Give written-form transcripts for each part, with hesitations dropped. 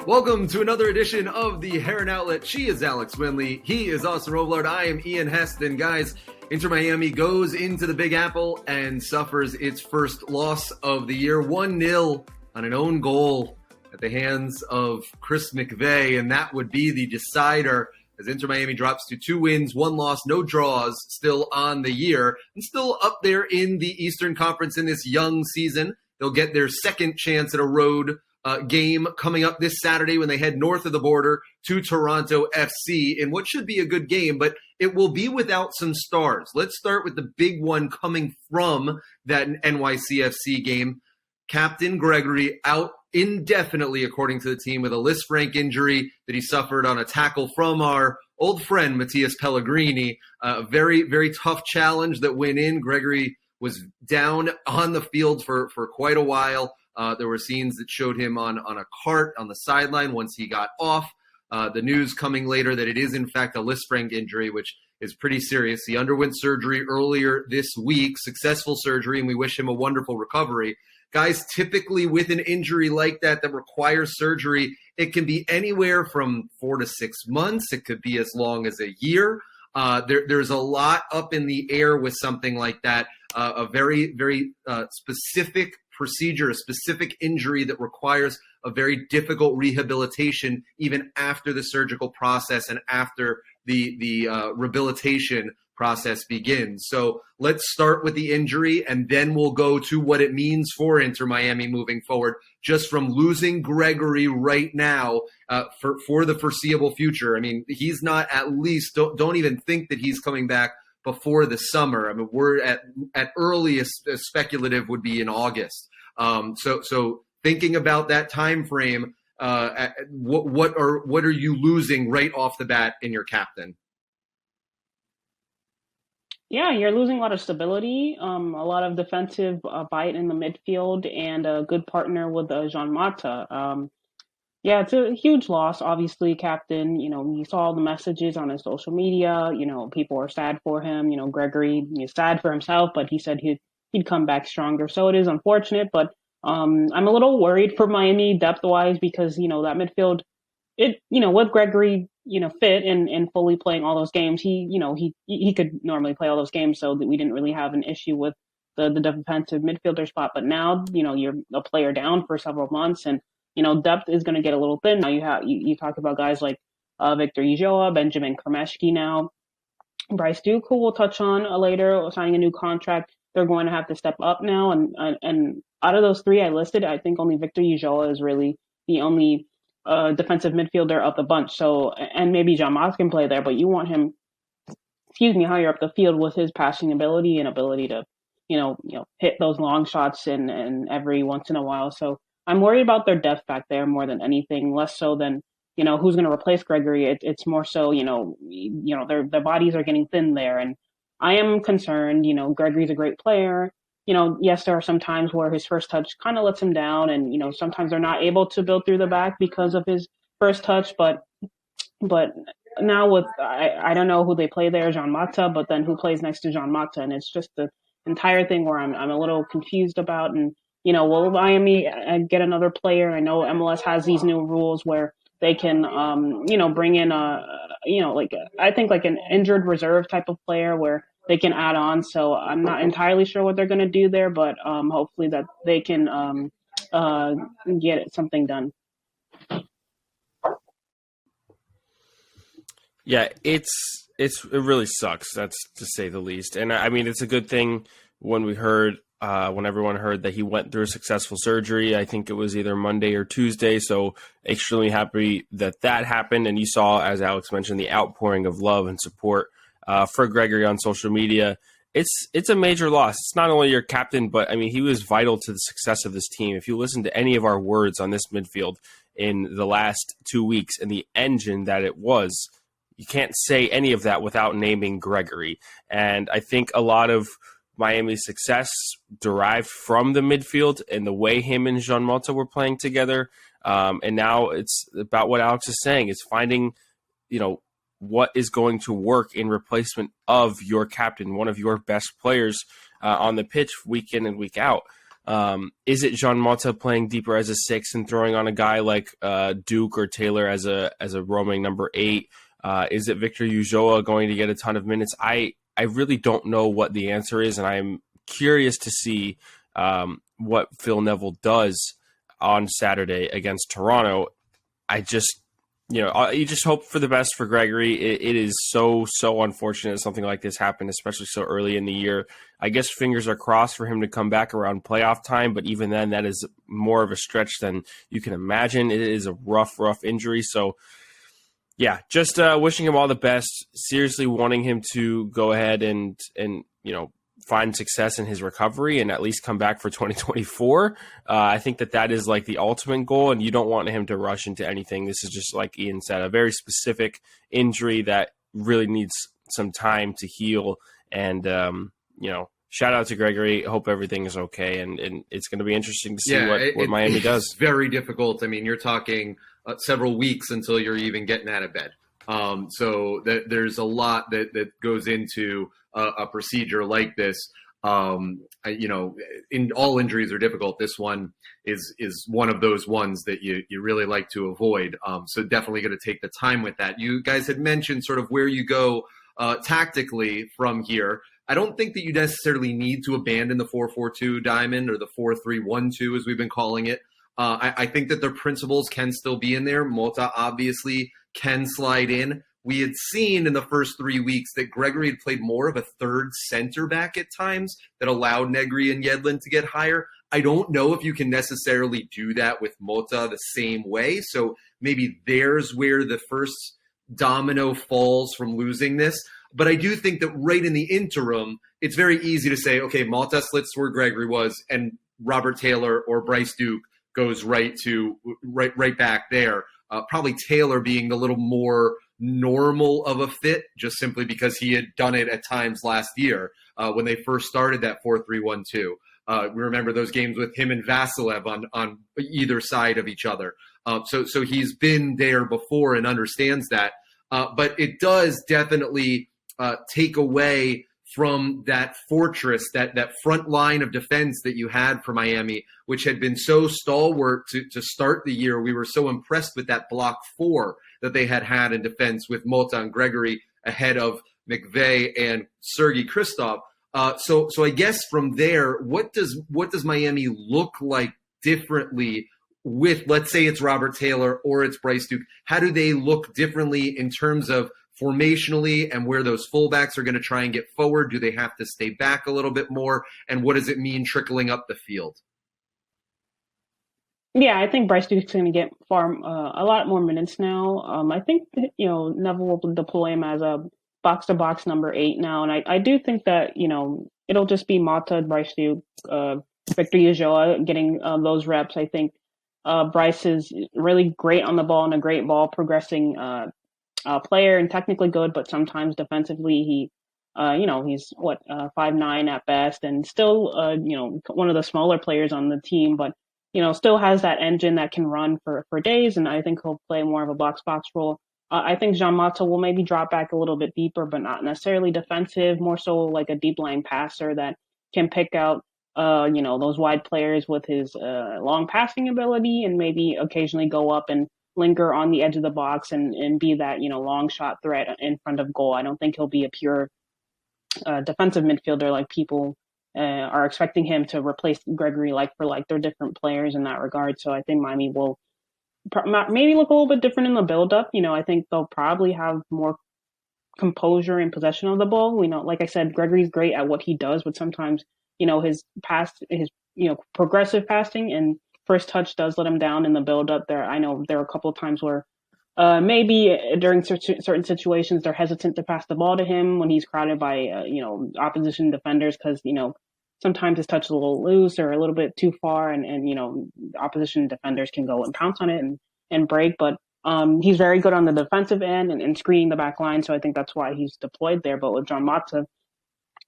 Welcome to another edition of the Heron Outlet. She is Alex Winley. He is Austin Roblard. I am Ian Heston. Guys, Inter Miami goes into the Big Apple and suffers its first loss of the year, 1-0 on an own goal at the hands of Chris McVeigh, and that would be the decider as Inter Miami drops to 2 wins, 1 loss, no draws still on the year, and still up there in the Eastern Conference in this young season. They'll get their second chance at a road game coming up this Saturday when they head north of the border to Toronto FC in what should be a good game, but it will be without some stars. Let's start with the big one coming from that NYCFC game. Captain Gregore out indefinitely, according to the team, with a Lisfranc injury that he suffered on a tackle from our old friend Matthias Pellegrini. A very, very tough challenge that went in. Gregore was down on the field for quite a while. There were scenes that showed him on a cart on the sideline once he got off. The news coming later that it is, in fact, a Lisfranc injury, which is pretty serious. He underwent surgery earlier this week, successful surgery, and we wish him a wonderful recovery. Guys, typically with an injury like that requires surgery, it can be anywhere from 4 to 6 months. It could be as long as a year. There's a lot up in the air with something like that, a very, very specific procedure, a specific injury that requires a very difficult rehabilitation even after the surgical process and after the rehabilitation process begins. So let's start with the injury, and then we'll go to what it means for Inter Miami moving forward, just from losing Gregore right now for the foreseeable future. I mean, he's not, at least, don't even think that he's coming back before the summer. I mean, we're at earliest speculative would be in August. So thinking about that time frame, what are you losing right off the bat in your captain? Yeah, you're losing a lot of stability, a lot of defensive bite in the midfield, and a good partner with Jean Mata. Yeah, it's a huge loss. Obviously, captain, you saw all the messages on his social media. People are sad for him. Gregore is sad for himself, but he said he'd come back stronger. So it is unfortunate, but I'm a little worried for Miami depth-wise because, that midfield, with Gregore, fit and fully playing all those games, he could normally play all those games, so that we didn't really have an issue with the defensive midfielder spot. But now, you're a player down for several months, and depth is going to get a little thin. Now you talk about guys like Victor Ulloa, Benjamin Kremeshki now, Bryce Duke, who we'll touch on later, signing a new contract. They're going to have to step up now, and out of those 3 I listed, I think only Victor Ulloa is really the only defensive midfielder of the bunch. So, and maybe Jean Mata can play there, but you want him, higher up the field with his passing ability and ability to, hit those long shots and every once in a while. So I'm worried about their depth back there more than anything, less so than, who's going to replace Gregore. It's more so, their bodies are getting thin there. And I am concerned, Gregory's a great player. Yes, there are some times where his first touch kind of lets him down, and, sometimes they're not able to build through the back because of his first touch. But now with, I don't know who they play there, Jean Mata, but then who plays next to Jean Mata? And it's just the entire thing where I'm a little confused about. And, will Miami get another player? I know MLS has these new rules where they can, bring in I think like an injured reserve type of player where they can add on. So I'm not entirely sure what they're going to do there, but hopefully that they can get something done. Yeah, it really sucks. That's to say the least. And I mean, it's a good thing when everyone heard that he went through a successful surgery. I think it was either Monday or Tuesday. So extremely happy that happened. And you saw, as Alex mentioned, the outpouring of love and support for Gregore on social media. It's a major loss. It's not only your captain, but I mean, he was vital to the success of this team. If you listen to any of our words on this midfield in the last 2 weeks and the engine that it was, you can't say any of that without naming Gregore. And I think a lot of Miami's success derived from the midfield and the way him and Jean Mata were playing together. And now it's about what Alex is saying. It's finding, what is going to work in replacement of your captain, one of your best players on the pitch week in and week out. Is it Jean Mota playing deeper as a 6 and throwing on a guy like Duke or Taylor as a roaming number 8? Is it Victor Ulloa going to get a ton of minutes? I really don't know what the answer is, and I'm curious to see what Phil Neville does on Saturday against Toronto. I just, you just hope for the best for Gregory. It is so unfortunate something like this happened, especially so early in the year. I guess fingers are crossed for him to come back around playoff time, but even then, that is more of a stretch than you can imagine. It is a rough injury. So, yeah, just wishing him all the best. Seriously wanting him to go ahead and find success in his recovery and at least come back for 2024. I think that is like the ultimate goal, and you don't want him to rush into anything. This is just, like Ian said, a very specific injury that really needs some time to heal. And, shout out to Gregory. Hope everything is okay. And it's going to be interesting to see what Miami does. It's very difficult. I mean, you're talking several weeks until you're even getting out of bed. So there's a lot that goes into a procedure like this. In all injuries are difficult. This one is one of those ones that you really like to avoid. So definitely going to take the time with that. You guys had mentioned sort of where you go tactically from here. I don't think that you necessarily need to abandon the 4-4-2 diamond or the 4-3-1-2 as we've been calling it. I think that their principles can still be in there. Mota obviously can slide in. We had seen in the first 3 weeks that Gregory had played more of a third center back at times that allowed Negri and Yedlin to get higher. I don't know if you can necessarily do that with Mota the same way. So maybe there's where the first domino falls from losing this. But I do think that right in the interim, it's very easy to say, okay, Mota slits where Gregory was, and Robert Taylor or Bryce Duke goes right back there. Probably Taylor being the little more normal of a fit, just simply because he had done it at times last year when they first started that 4-3-1-2. We remember those games with him and Vasilev on either side of each other. So he's been there before and understands that. But it does definitely take away from that fortress, that front line of defense that you had for Miami, which had been so stalwart to start the year. We were so impressed with that block 4 that they had in defense with Mota and Gregory ahead of McVeigh and Sergei Kristov. So I guess from there, what does Miami look like differently with, let's say it's Robert Taylor or it's Bryce Duke? How do they look differently in terms of formationally and where those fullbacks are going to try and get forward? Do they have to stay back a little bit more? And what does it mean trickling up the field? Yeah, I think Bryce Duke's going to get a lot more minutes now. I think Neville will deploy him as a box-to-box number 8 now, and I do think that it'll just be Mata, Bryce Duke, Victor Ulloa getting those reps. I think Bryce is really great on the ball and a great ball progressing player and technically good, but sometimes defensively he's 5'9" at best, and still one of the smaller players on the team, but still has that engine that can run for days, and I think he'll play more of a box role. I think Jean Mata will maybe drop back a little bit deeper, but not necessarily defensive, more so like a deep line passer that can pick out those wide players with his long passing ability, and maybe occasionally go up and linger on the edge of the box and be that long shot threat in front of goal. I don't think he'll be a pure defensive midfielder like people are expecting him to replace Gregory like for like. They're different players in that regard. So I think Miami will maybe look a little bit different in the build-up. I think they'll probably have more composure and possession of the ball. Like I said, Gregory's great at what he does, but sometimes his progressive passing and first touch does let him down in the build-up. I know there are a couple of times where maybe during certain situations they're hesitant to pass the ball to him when he's crowded by opposition defenders, because sometimes his touch is a little loose or a little bit too far, and opposition defenders can go and pounce on it and break. But he's very good on the defensive end and screening the back line, so I think that's why he's deployed there. But with Jean Mata,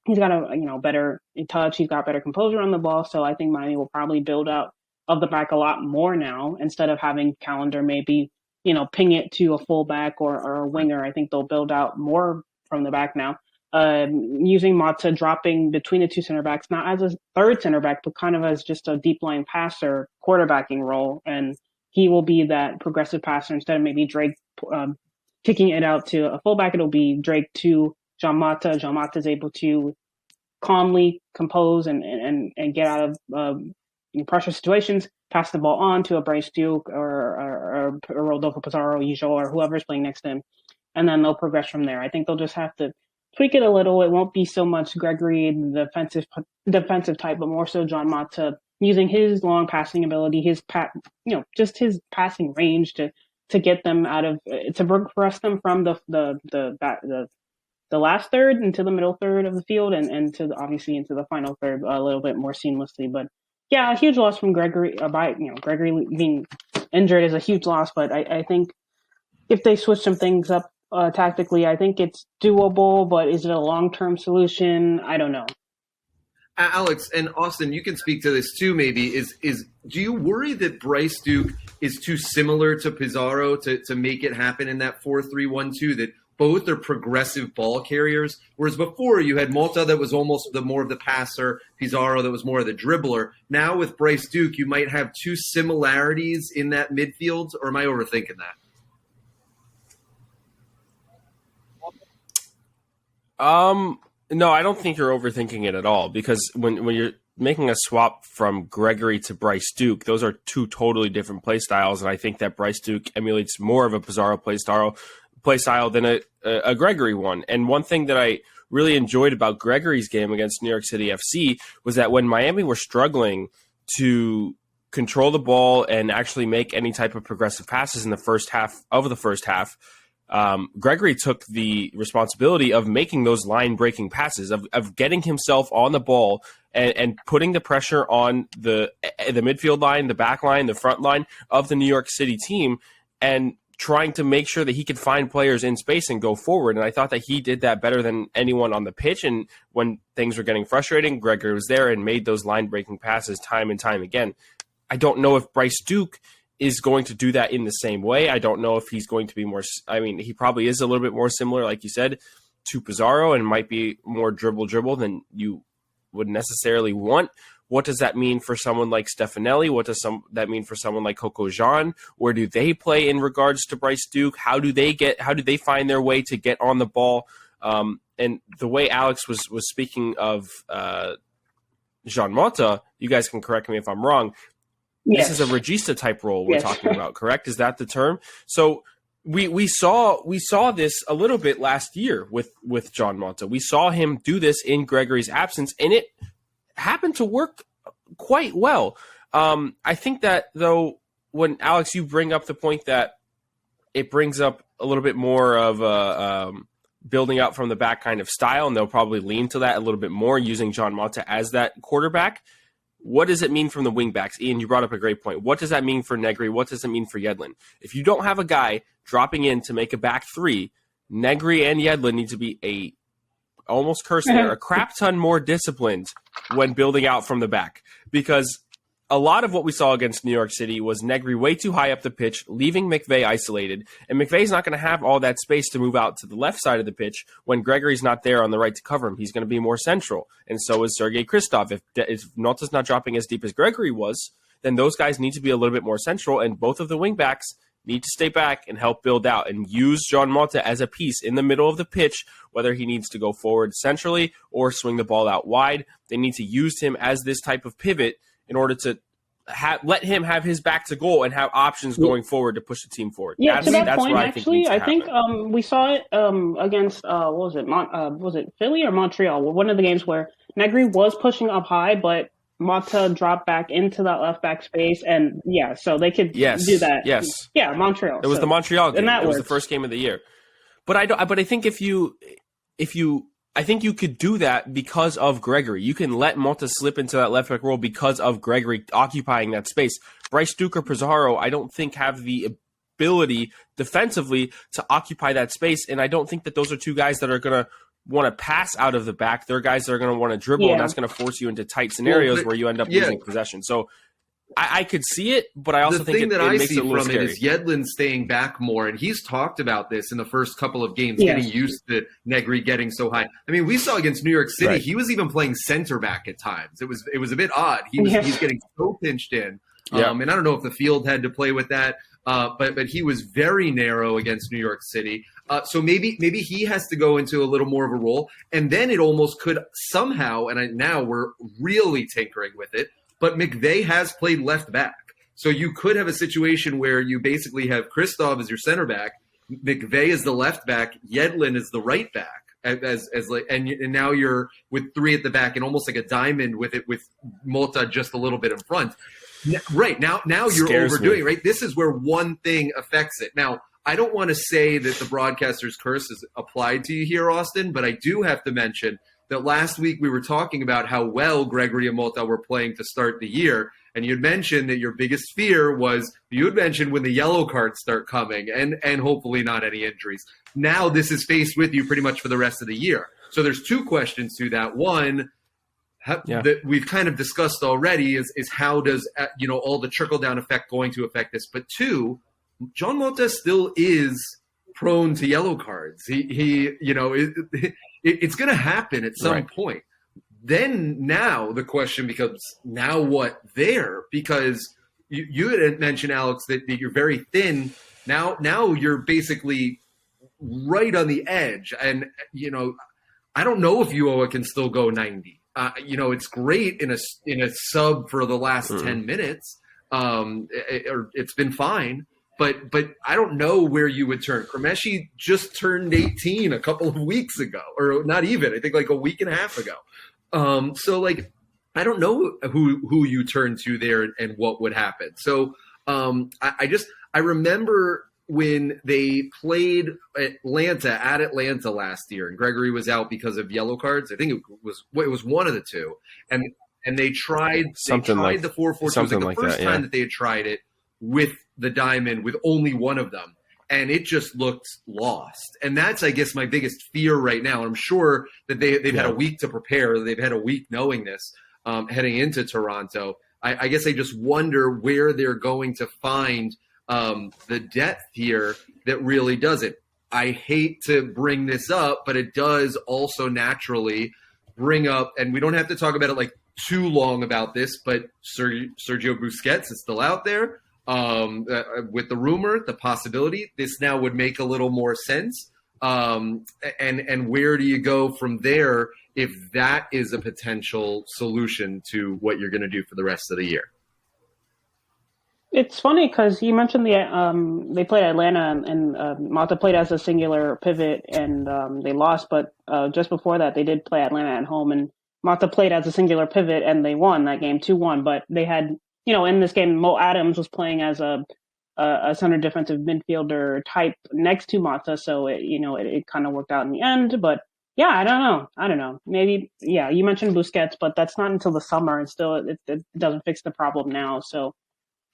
he's got a better touch, he's got better composure on the ball, so I think Miami will probably build out of the back a lot more now, instead of having Callender maybe ping it to a fullback or a winger. I think they'll build out more from the back now. using Mata dropping between the two center backs, not as a third center back, but kind of as just a deep line passer, quarterbacking role. And he will be that progressive passer instead of maybe Drake kicking it out to a fullback. It'll be Drake to Jean Mata. Jean Mata is able to calmly compose and get out of pressure situations, pass the ball on to a Bryce Duke or Rodolfo Pizarro, Ujo, or whoever's playing next to him. And then they'll progress from there. I think they'll just have to tweak it a little. It won't be so much Gregore, the defensive type, but more so Jean Mata using his long passing ability, just his passing range to get them out of to progress them from the last third into the middle third of the field and to obviously into the final third a little bit more seamlessly. But yeah, a huge loss from Gregore. Gregore being injured is a huge loss, but I think if they switch some things up tactically, I think it's doable. But is it a long-term solution? I don't know. Alex and Austin, you can speak to this too. Maybe is do you worry that Bryce Duke is too similar to Pizarro to make it happen in that 4-3-1-2? That both are progressive ball carriers, whereas before you had Mota that was almost more of the passer, Pizarro that was more of the dribbler. Now with Bryce Duke, you might have two similarities in that midfield, or am I overthinking that? No, I don't think you're overthinking it at all, because when you're making a swap from Gregore to Bryce Duke, those are two totally different play styles, and I think that Bryce Duke emulates more of a Pizarro play style than a Gregore one. And one thing that I really enjoyed about Gregory's game against New York City FC was that when Miami were struggling to control the ball and actually make any type of progressive passes in the first half, Gregore took the responsibility of making those line-breaking passes, of getting himself on the ball and putting the pressure on the midfield line, the back line, the front line of the New York City team, and trying to make sure that he could find players in space and go forward. And I thought that he did that better than anyone on the pitch. And when things were getting frustrating, Gregore was there and made those line-breaking passes time and time again. I don't know if Bryce Duke is going to do that in the same way. I don't know if he's going to be more – I mean, he probably is a little bit more similar, like you said, to Pizarro, and might be more dribble than you would necessarily want. What does that mean for someone like Stefanelli? What does that mean for someone like Coco Jean? Where do they play in regards to Bryce Duke? How do they find their way to get on the ball? And the way Alex was speaking of Jean Mota, you guys can correct me if I'm wrong. Yes. This is a regista type role we're talking about, correct? Is that the term? So we saw this a little bit last year with Jean Mota. We saw him do this in Gregory's absence, and it happened to work quite well. I think that, though, when Alex, you bring up the point that it brings up a little bit more of a building out from the back kind of style, and they'll probably lean to that a little bit more, using Jean Mota as that quarterback. What does it mean from the wingbacks? Ian, you brought up a great point. What does that mean for Negri? What does it mean for Yedlin? If you don't have a guy dropping in to make a back three, Negri and Yedlin need to be almost cursed there, a crap ton more disciplined when building out from the back. Because a lot of what we saw against New York City was Negri way too high up the pitch, leaving McVay isolated. And McVay's not going to have all that space to move out to the left side of the pitch when Gregory's not there on the right to cover him. He's going to be more central. And so is Sergei Kristov. If Nota's not dropping as deep as Gregory was, then those guys need to be a little bit more central. And both of the wingbacks need to stay back and help build out and use Jean Mota as a piece in the middle of the pitch, whether he needs to go forward centrally or swing the ball out wide. They need to use him as this type of pivot in order to let him have his back to goal and have options going forward to push the team forward. Yeah, to that point, actually, I think we saw it against what was it Philly or Montreal? One of the games where Negri was pushing up high, but Mata dropped back into that left back space, and so they could do that. Yes, Montreal. It was the Montreal game. And that was the first game of the year. But I think I think you could do that because of Gregory. You can let Mota slip into that left back role because of Gregory occupying that space. Bryce Duke or Pizarro, I don't think have the ability defensively to occupy that space, and I don't think that those are two guys that are going to want to pass out of the back. They're guys that are going to want to dribble, and that's going to force you into tight scenarios where you end up losing possession. So I could see it, but I also the think thing that it I makes see it a little from scary. it is Yedlin staying back more, and he's talked about this in the first couple of games, Yes. getting used to Negri getting so high. I mean, we saw against New York City, Right. He was even playing center back at times. It was a bit odd. He's getting so pinched in, Yeah. and I don't know if the field had to play with that, but he was very narrow against New York City. So maybe he has to go into a little more of a role, and then it almost could somehow. And now we're really tinkering with it. But McVay has played left back. So you could have a situation where you basically have Kristoff as your center back, McVay is the left back, Yedlin is the right back, and now you're with three at the back and almost like a diamond with Mota just a little bit in front. Right now you're Scares overdoing me. it, right? This is where one thing affects it. Now, I don't want to say that the broadcaster's curse is applied to you here, Austin, but I do have to mention that last week we were talking about how well Gregore and Mota were playing to start the year. And you'd mentioned that your biggest fear was, you had mentioned when the yellow cards start coming and hopefully not any injuries. Now this is faced with you pretty much for the rest of the year. So there's two questions to that. One, that we've kind of discussed already is how does all the trickle-down effect going to affect this? But two, John Mota still is prone to yellow cards. It's going to happen at some point. Then now the question becomes, now what there? Because you had mentioned, Alex, that you're very thin. Now you're basically right on the edge. And, I don't know if Uoa can still go 90. It's great in a sub for the last 10 minutes. It's been fine. But I don't know where you would turn. Kremeshi just turned 18 a couple of weeks ago, or not even. I think like a week and a half ago. So I don't know who you turn to there and what would happen. So I remember when they played at Atlanta last year, and Gregore was out because of yellow cards. I think it was one of the two, and they tried the 4-4-2. It was like the first time that they had tried it with the diamond with only one of them, and it just looked lost. And that's, I guess, my biggest fear right now. I'm sure that they've had a week to prepare. They've had a week knowing this heading into Toronto. I guess I just wonder where they're going to find the depth here that really does it. I hate to bring this up, but it does also naturally bring up, and we don't have to talk about it like too long about this, but Sergio Busquets is still out there. With the rumor, the possibility, this now would make a little more sense. And where do you go from there if that is a potential solution to what you're going to do for the rest of the year? It's funny because you mentioned they played Atlanta and Mata played as a singular pivot and they lost, but just before that they did play Atlanta at home and Mata played as a singular pivot and they won that game 2-1, but they had in this game, Mo Adams was playing as a center defensive midfielder type next to Mata, so it kind of worked out in the end. But yeah, I don't know. Maybe you mentioned Busquets, but that's not until the summer, and still it doesn't fix the problem now. So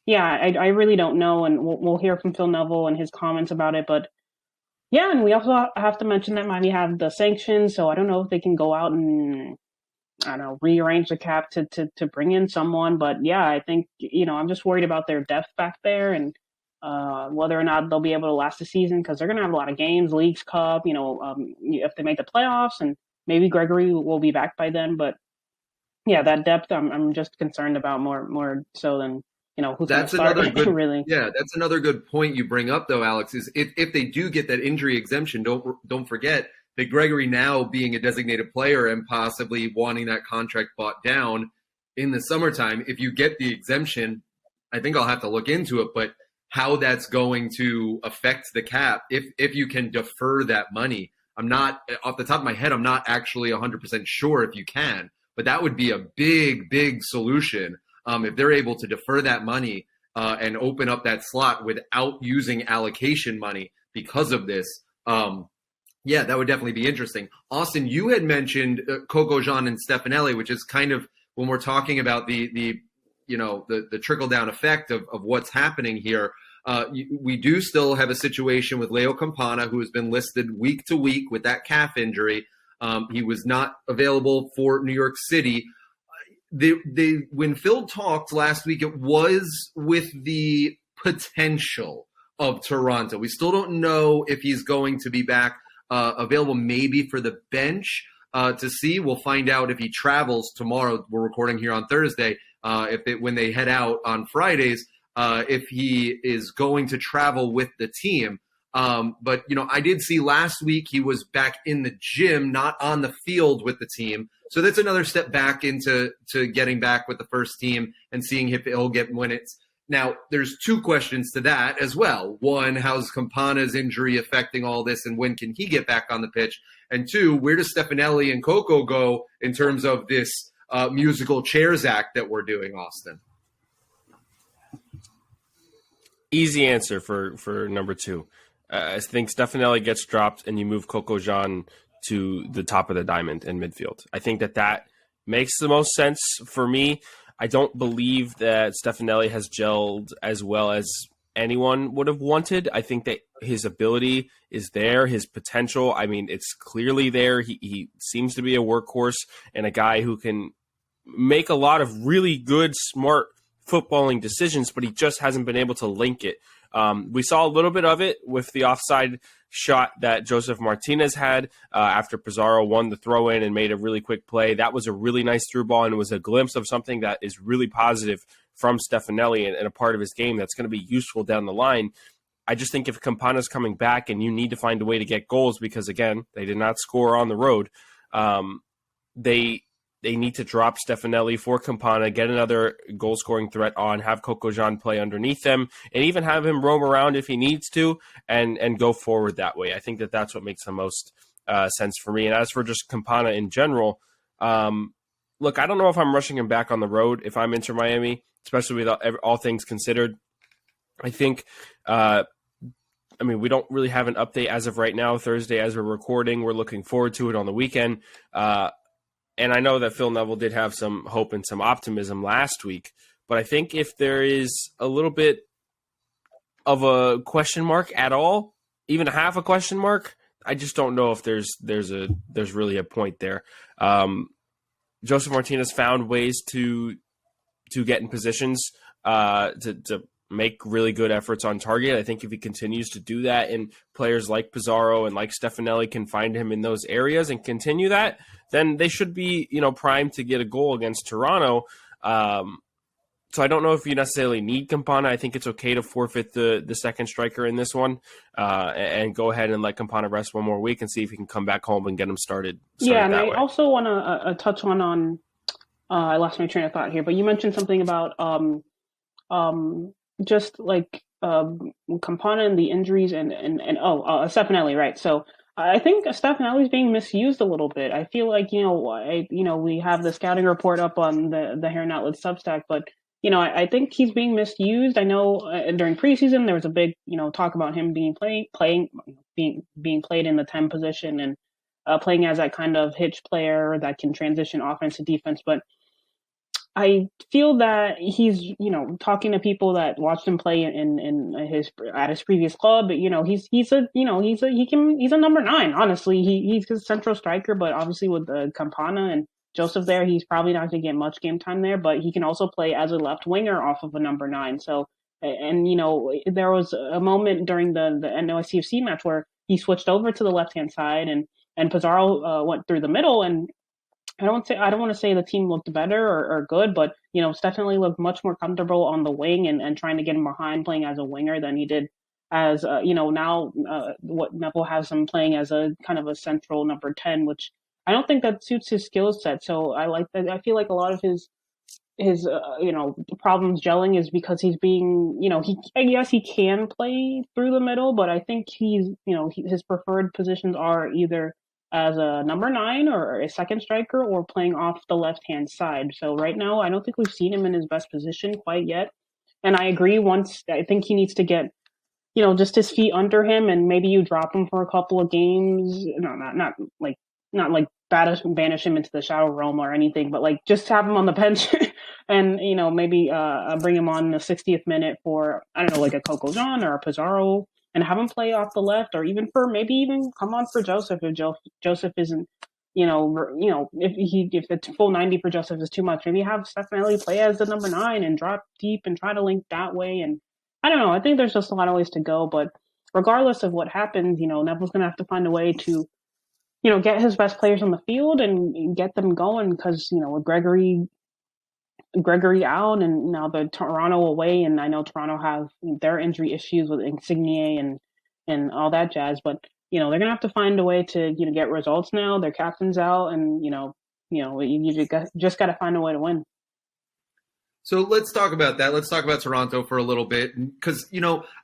yeah, I really don't know, and we'll hear from Phil Neville and his comments about it. But yeah, and we also have to mention that Miami have the sanctions, so I don't know if they can go out and rearrange the cap to bring in someone. But yeah, I think, I'm just worried about their depth back there and whether or not they'll be able to last the season because they're going to have a lot of games, Leagues Cup, if they make the playoffs, and maybe Gregore will be back by then. But yeah, that depth I'm just concerned about more so than, who's going to start really. Yeah, that's another good point you bring up though, Alex, is if they do get that injury exemption, don't forget that Gregore now being a designated player and possibly wanting that contract bought down in the summertime, if you get the exemption, I think I'll have to look into it, but how that's going to affect the cap, if you can defer that money. I'm not, off the top of my head, I'm not actually 100% sure if you can, but that would be a big, big solution if they're able to defer that money and open up that slot without using allocation money because of this. Yeah, that would definitely be interesting. Austin, you had mentioned Coco Jean and Stefanelli, which is kind of when we're talking about the trickle down effect of what's happening here. We do still have a situation with Leo Campana, who has been listed week to week with that calf injury. He was not available for New York City. they when Phil talked last week, it was with the potential of Toronto. We still don't know if he's going to be back available, maybe for the bench to see. We'll find out if he travels tomorrow. We're recording here on Thursday. When they head out on Fridays, if he is going to travel with the team. But, I did see last week he was back in the gym, not on the field with the team. So that's another step back into getting back with the first team and seeing if he'll get minutes. Now, there's two questions to that as well. One, how's Campana's injury affecting all this, and when can he get back on the pitch? And two, where does Stefanelli and Coco go in terms of this musical chairs act that we're doing, Austin? Easy answer for number two. I think Stefanelli gets dropped and you move Coco Jean to the top of the diamond in midfield. I think that makes the most sense for me. I don't believe that Stefanelli has gelled as well as anyone would have wanted. I think that his ability is there, his potential. I mean, it's clearly there. He seems to be a workhorse and a guy who can make a lot of really good, smart footballing decisions, but he just hasn't been able to link it. We saw a little bit of it with the offside shot that Joseph Martinez had after Pizarro won the throw-in and made a really quick play. That was a really nice through ball, and it was a glimpse of something that is really positive from Stefanelli and a part of his game that's going to be useful down the line. I just think if Campana's coming back and you need to find a way to get goals because, again, they did not score on the road, they need to drop Stefanelli for Campana, get another goal-scoring threat on, have Coco Jean play underneath them, and even have him roam around if he needs to and go forward that way. I think that's what makes the most sense for me. And as for just Campana in general, look, I don't know if I'm rushing him back on the road if I'm Inter Miami, especially with all things considered. I think we don't really have an update as of right now, Thursday, as we're recording. We're looking forward to it on the weekend. And I know that Phil Neville did have some hope and some optimism last week, but I think if there is a little bit of a question mark at all, even half a question mark, I just don't know if there's really a point there. Joseph Martinez found ways to get in positions to make really good efforts on target. I think if he continues to do that and players like Pizarro and like Stefanelli can find him in those areas and continue that, then they should be, primed to get a goal against Toronto. So I don't know if you necessarily need Campana. I think it's okay to forfeit the second striker in this one and go ahead and let Campana rest one more week and see if he can come back home and get him started yeah, and that I way. also want to touch on I lost my train of thought here, but you mentioned something about just like Campana and the injuries and Stefanelli, right? So I think Stefanelli is being misused a little bit. I feel like we have the scouting report up on the Heron Outlet Substack, but I think he's being misused. I know during preseason there was a big talk about him being played in the 10 position and playing as that kind of hitch player that can transition offense to defense, but I feel that he's, talking to people that watched him play at his previous club. He's a number 9. Honestly, he's a central striker, but obviously with Campana and Joseph there, he's probably not going to get much game time there. But he can also play as a left winger off of a number 9. So, and there was a moment during the NYCFC match where he switched over to the left hand side, and Pizarro went through the middle and. I don't want to say the team looked better or good, but Stefanelli looked much more comfortable on the wing and trying to get him behind playing as a winger than he did as now what Neville has him playing as a kind of a central number 10, which I don't think that suits his skill set. So I like that. I feel like a lot of his problems gelling is because he's being he can play through the middle, but I think his preferred positions are either as a number 9 or a second striker or playing off the left-hand side. So right now, I don't think we've seen him in his best position quite yet. And I agree I think he needs to get, just his feet under him and maybe you drop him for a couple of games. No, not like banish him into the shadow realm or anything, but like just have him on the bench and, maybe bring him on the 60th minute for, I don't know, like a Coco Jean or a Pizarro, and have him play off the left, or even come on for Joseph if Joseph isn't if the full 90 for Joseph is too much, maybe have Stefanelli play as the number 9 and drop deep and try to link that way. And I don't know. I think there's just a lot of ways to go. But regardless of what happens, Neville's going to have to find a way to, get his best players on the field and get them going because, with Gregory out and now the Toronto away, and I know Toronto have their injury issues with Insigne and all that jazz, but they're gonna have to find a way to get results now. Their captain's out, and you just got to find a way to win. So let's talk about that. Let's talk about Toronto for a little bit because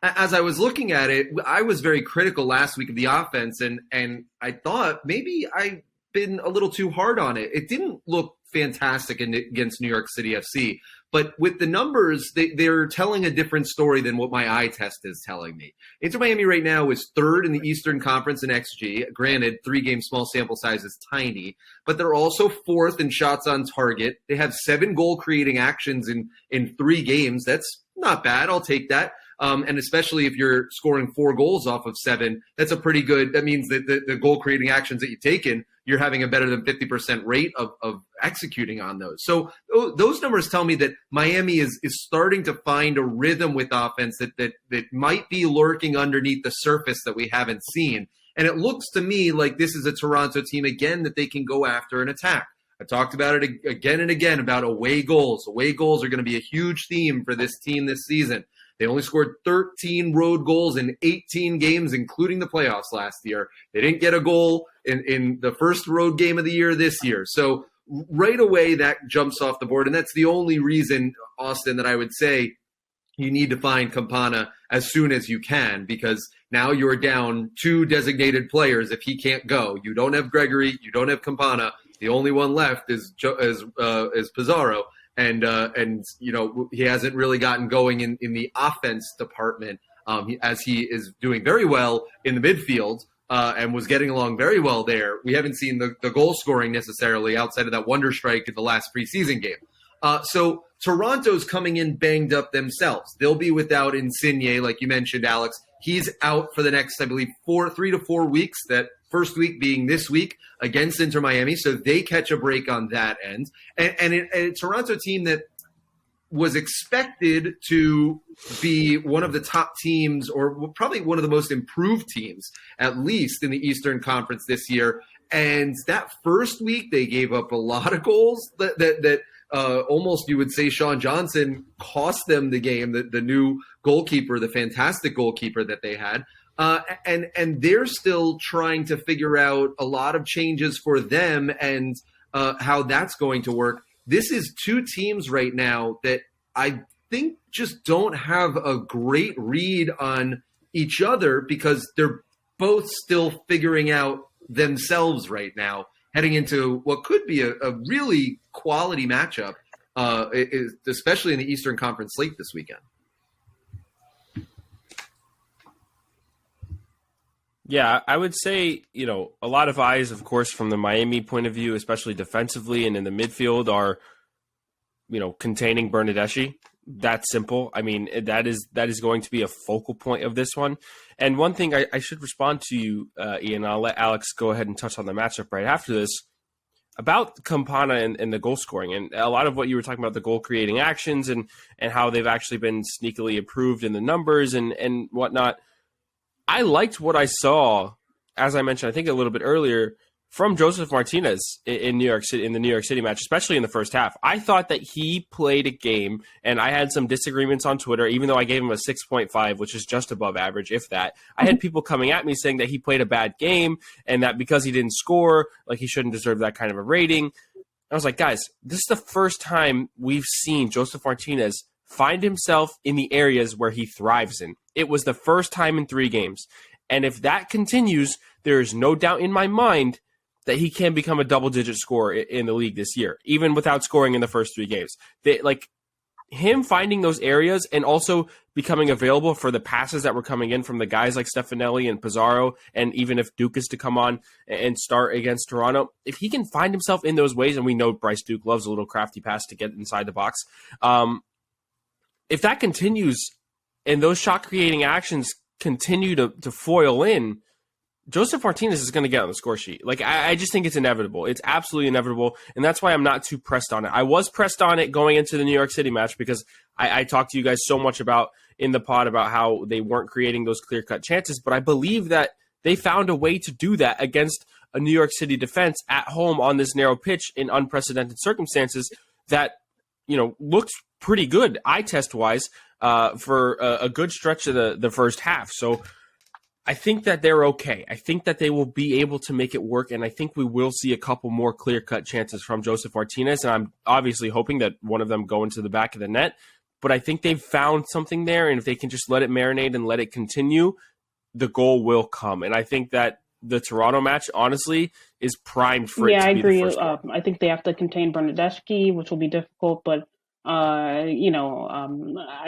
as I was looking at it, I was very critical last week of the offense, and I thought maybe I've been a little too hard on it. It didn't look fantastic against New York City FC. But with the numbers, they're telling a different story than what my eye test is telling me. Inter Miami right now is third in the Eastern Conference in XG. Granted, 3-game small sample size is tiny, but they're also fourth in shots on target. They have 7 goal-creating actions in 3 games. That's not bad. I'll take that. And especially if you're scoring 4 goals off of 7, that's a pretty good – that means that the goal-creating actions that you've taken, you're having a better than 50% rate of executing on those. So those numbers tell me that Miami is starting to find a rhythm with offense that might be lurking underneath the surface that we haven't seen. And it looks to me like this is a Toronto team, again, that they can go after and attack. I talked about it again and again about away goals. Away goals are going to be a huge theme for this team this season. They only scored 13 road goals in 18 games, including the playoffs last year. They didn't get a goal in the first road game of the year this year. So right away, that jumps off the board. And that's the only reason, Austin, that I would say you need to find Campana as soon as you can, because now you're down 2 designated players if he can't go. You don't have Gregory. You don't have Campana. The only one left is Pizarro. And he hasn't really gotten going in the offense department as he is doing very well in the midfield and was getting along very well there. We haven't seen the goal scoring necessarily outside of that wonder strike in the last preseason game. So Toronto's coming in banged up themselves. They'll be without Insigne, like you mentioned, Alex. He's out for the next, I believe, 3 to 4 weeks, that first week being this week against Inter Miami. So they catch a break on that end. And a Toronto team that was expected to be one of the top teams, or probably one of the most improved teams, at least in the Eastern Conference this year. And that first week, they gave up a lot of goals that almost, you would say, Sean Johnson cost them the game, the new goalkeeper, the fantastic goalkeeper that they had. And they're still trying to figure out a lot of changes for them and how that's going to work. This is 2 teams right now that I think just don't have a great read on each other because they're both still figuring out themselves right now, heading into what could be a really quality matchup, especially in the Eastern Conference slate this weekend. Yeah, I would say, a lot of eyes, of course, from the Miami point of view, especially defensively and in the midfield, are, containing Bernardeschi. That's simple. I mean, that is going to be a focal point of this one. And one thing I should respond to you, Ian, I'll let Alex go ahead and touch on the matchup right after this, about Campana and the goal scoring. And a lot of what you were talking about, the goal creating actions and how they've actually been sneakily improved in the numbers and whatnot. I liked what I saw, as I mentioned, I think a little bit earlier, from Joseph Martinez in New York City, in the New York City match, especially in the first half. I thought that he played a game, and I had some disagreements on Twitter, even though I gave him a 6.5, which is just above average, if that. I had people coming at me saying that he played a bad game, and that because he didn't score, like he shouldn't deserve that kind of a rating. I was like, guys, this is the first time we've seen Joseph Martinez find himself in the areas where he thrives in. It was the first time in 3 games. And if that continues, there is no doubt in my mind that he can become a double-digit scorer in the league this year, even without scoring in the first 3 games. Him finding those areas and also becoming available for the passes that were coming in from the guys like Stefanelli and Pizarro, and even if Duke is to come on and start against Toronto, if he can find himself in those ways, and we know Bryce Duke loves a little crafty pass to get inside the box, if that continues and those shot-creating actions continue to foil in, Joseph Martinez is going to get on the score sheet. Like, I just think it's inevitable. It's absolutely inevitable, and that's why I'm not too pressed on it. I was pressed on it going into the New York City match because I talked to you guys so much about in the pod about how they weren't creating those clear-cut chances, but I believe that they found a way to do that against a New York City defense at home on this narrow pitch in unprecedented circumstances that, looks pretty good eye test-wise for a good stretch of the first half. So I think that they're okay. I think that they will be able to make it work, and I think we will see a couple more clear-cut chances from Joseph Martinez, and I'm obviously hoping that one of them go into the back of the net, but I think they've found something there, and if they can just let it marinate and let it continue, the goal will come. And I think that the Toronto match, honestly, is primed for it to be I agree. the first one. I think they have to contain Bernadeschi, which will be difficult, but I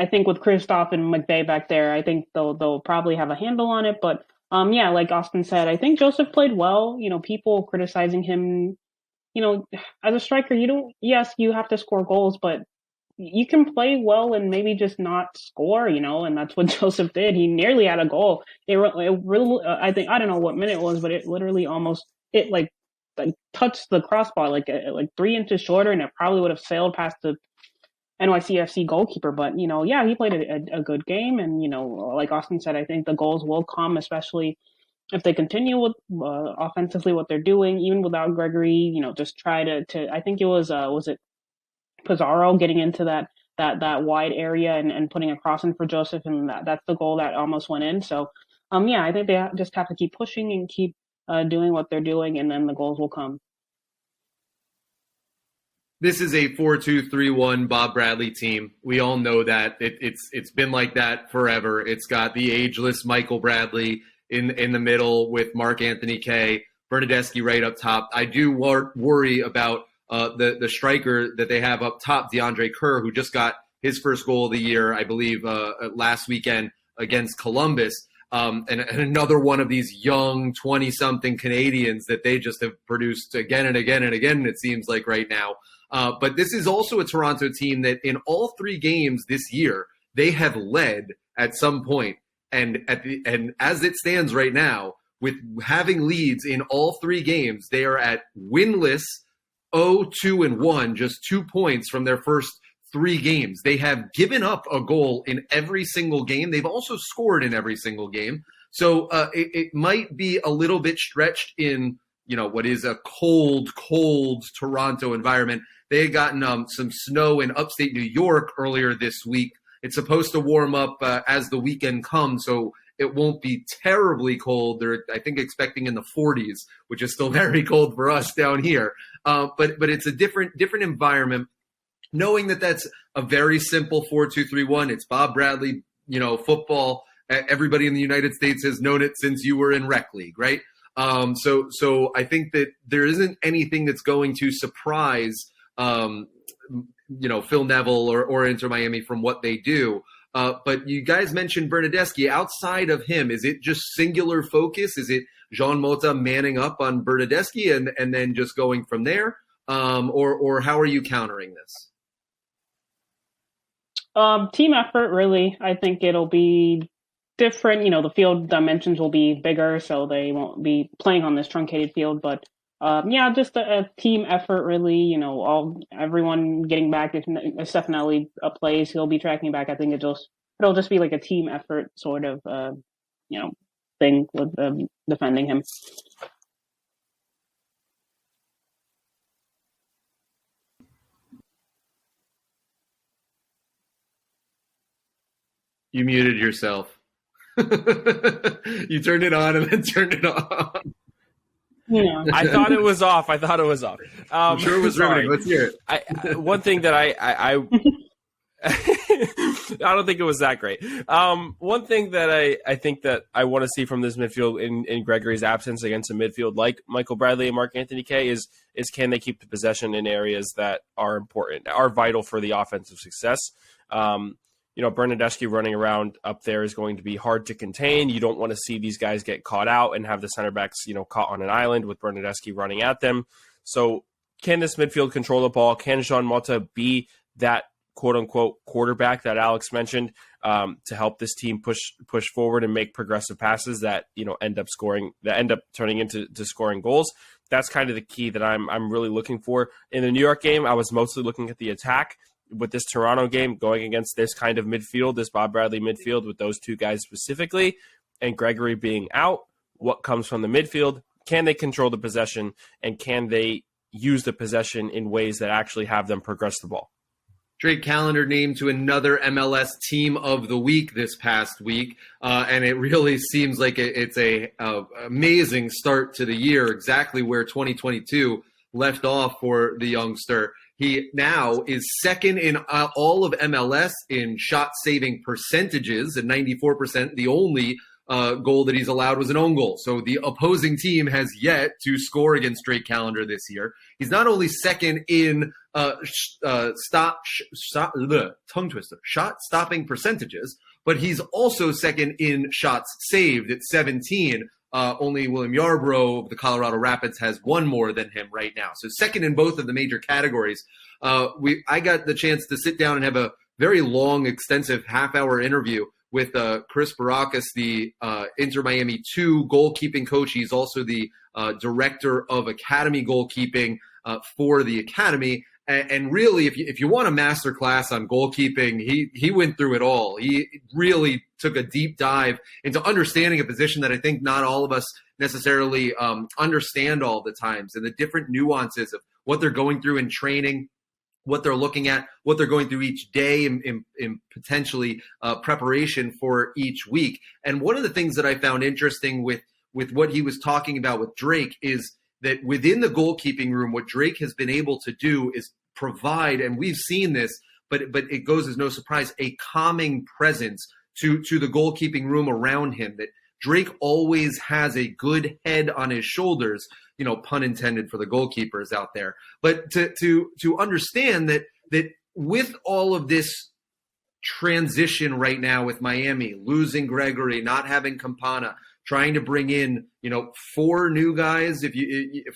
think with Kristoff and McVay back there, I think they'll probably have a handle on it. But like Austin said, I think Joseph played well. People criticizing him, as a striker, you have to score goals, but you can play well and maybe just not score, and that's what Joseph did. He nearly had a goal. It really, I think, I don't know what minute it was, but it literally almost touched the crossbar like 3 inches shorter, and it probably would have sailed past the NYCFC goalkeeper. But he played a good game, and like Austin said, I think the goals will come, especially if they continue with offensively what they're doing, even without Gregory. Just try to. I think it was it Pizarro getting into that wide area and putting a cross in for Joseph, and that's the goal that almost went in. So I think they just have to keep pushing and keep doing what they're doing, and then the goals will come. This is a 4-2-3-1 Bob Bradley team. We all know that. It's been like that forever. It's got the ageless Michael Bradley in the middle with Mark Anthony Kaye, Bernadeschi right up top. I do worry about the striker that they have up top, DeAndre Kerr, who just got his first goal of the year, I believe, last weekend against Columbus. And another one of these young 20-something Canadians that they just have produced again and again and again, it seems like right now. But this is also a Toronto team that in all 3 games this year, they have led at some point. And as it stands right now, with having leads in all 3 games, they are at winless 0-2-1, just 2 points from their first 3 games. They have given up a goal in every single game. They've also scored in every single game. So it might be a little bit stretched in, what is a cold Toronto environment. They had gotten some snow in upstate New York earlier this week. It's supposed to warm up as the weekend comes, so it won't be terribly cold. They're, I think, expecting in the 40s, which is still very cold for us down here. But it's a different environment. Knowing that that's a very simple 4-2-3-1. It's Bob Bradley, football. Everybody in the United States has known it since you were in rec league, right? So I think that there isn't anything that's going to surprise, Phil Neville or Inter Miami from what they do. But you guys mentioned Bernadeschi. Outside of him, is it just singular focus? Is it Jean Mota manning up on Bernadeschi and then just going from there? Or how are you countering this? Team effort, really. I think it'll be different. The field dimensions will be bigger, so they won't be playing on this truncated field. But just a team effort, really. Everyone getting back. If Stefanelli plays, he'll be tracking back. I think it'll just be like a team effort sort of thing with defending him. You muted yourself. You turned it on and then turned it off. Yeah. I thought it was off. I'm sure it was riveting. Let's hear it. One thing that I I don't think it was that great. One thing that I think that I want to see from this midfield in Gregory's absence against a midfield like Michael Bradley and Mark Anthony Kaye is can they keep the possession in areas that are important, are vital for the offensive success. Bernadeschi running around up there is going to be hard to contain. You don't want to see these guys get caught out and have the center backs, caught on an island with Bernadeschi running at them. So can this midfield control the ball? Can Jean Mota be that quote unquote quarterback that Alex mentioned to help this team push forward and make progressive passes that end up turning into scoring goals. That's kind of the key that I'm really looking for. In the New York game, I was mostly looking at the attack. With this Toronto game, going against this kind of midfield, this Bob Bradley midfield with those two guys specifically, and Gregore being out, what comes from the midfield? Can they control the possession, and can they use the possession in ways that actually have them progress the ball? Drake Callender named to another MLS Team of the Week this past week, and it really seems like it's a amazing start to the year, exactly where 2022 left off for the youngster. He now is second in all of MLS in shot-saving percentages at 94%. The only goal that he's allowed was an own goal. So the opposing team has yet to score against Drake Callender this year. He's not only second in shot-stopping percentages, but he's also second in shots saved at 17. Only William Yarbrough of the Colorado Rapids has one more than him right now. So second in both of the major categories. I got the chance to sit down and have a very long, extensive half-hour interview with Chris Barakis, the Inter Miami 2 goalkeeping coach. He's also the director of academy goalkeeping for the academy. And really, if you want a master class on goalkeeping, he went through it all. He really took a deep dive into understanding a position that I think not all of us necessarily understand all the times, and the different nuances of what they're going through in training, what they're looking at, what they're going through each day in potentially preparation for each week. And one of the things that I found interesting with what he was talking about with Drake is that within the goalkeeping room, what Drake has been able to do is provide, and we've seen this, but it goes as no surprise, a calming presence to the goalkeeping room around him, that Drake always has a good head on his shoulders, pun intended for the goalkeepers out there. But to understand that with all of this transition right now with Miami, losing Gregore, not having Campana, trying to bring in, 4 new guys,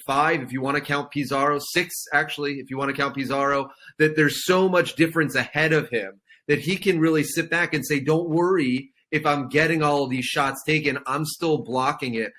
5 if you want to count Pizarro, 6 actually if you want to count Pizarro, that there's so much difference ahead of him that he can really sit back and say, don't worry if I'm getting all of these shots taken, I'm still blocking it.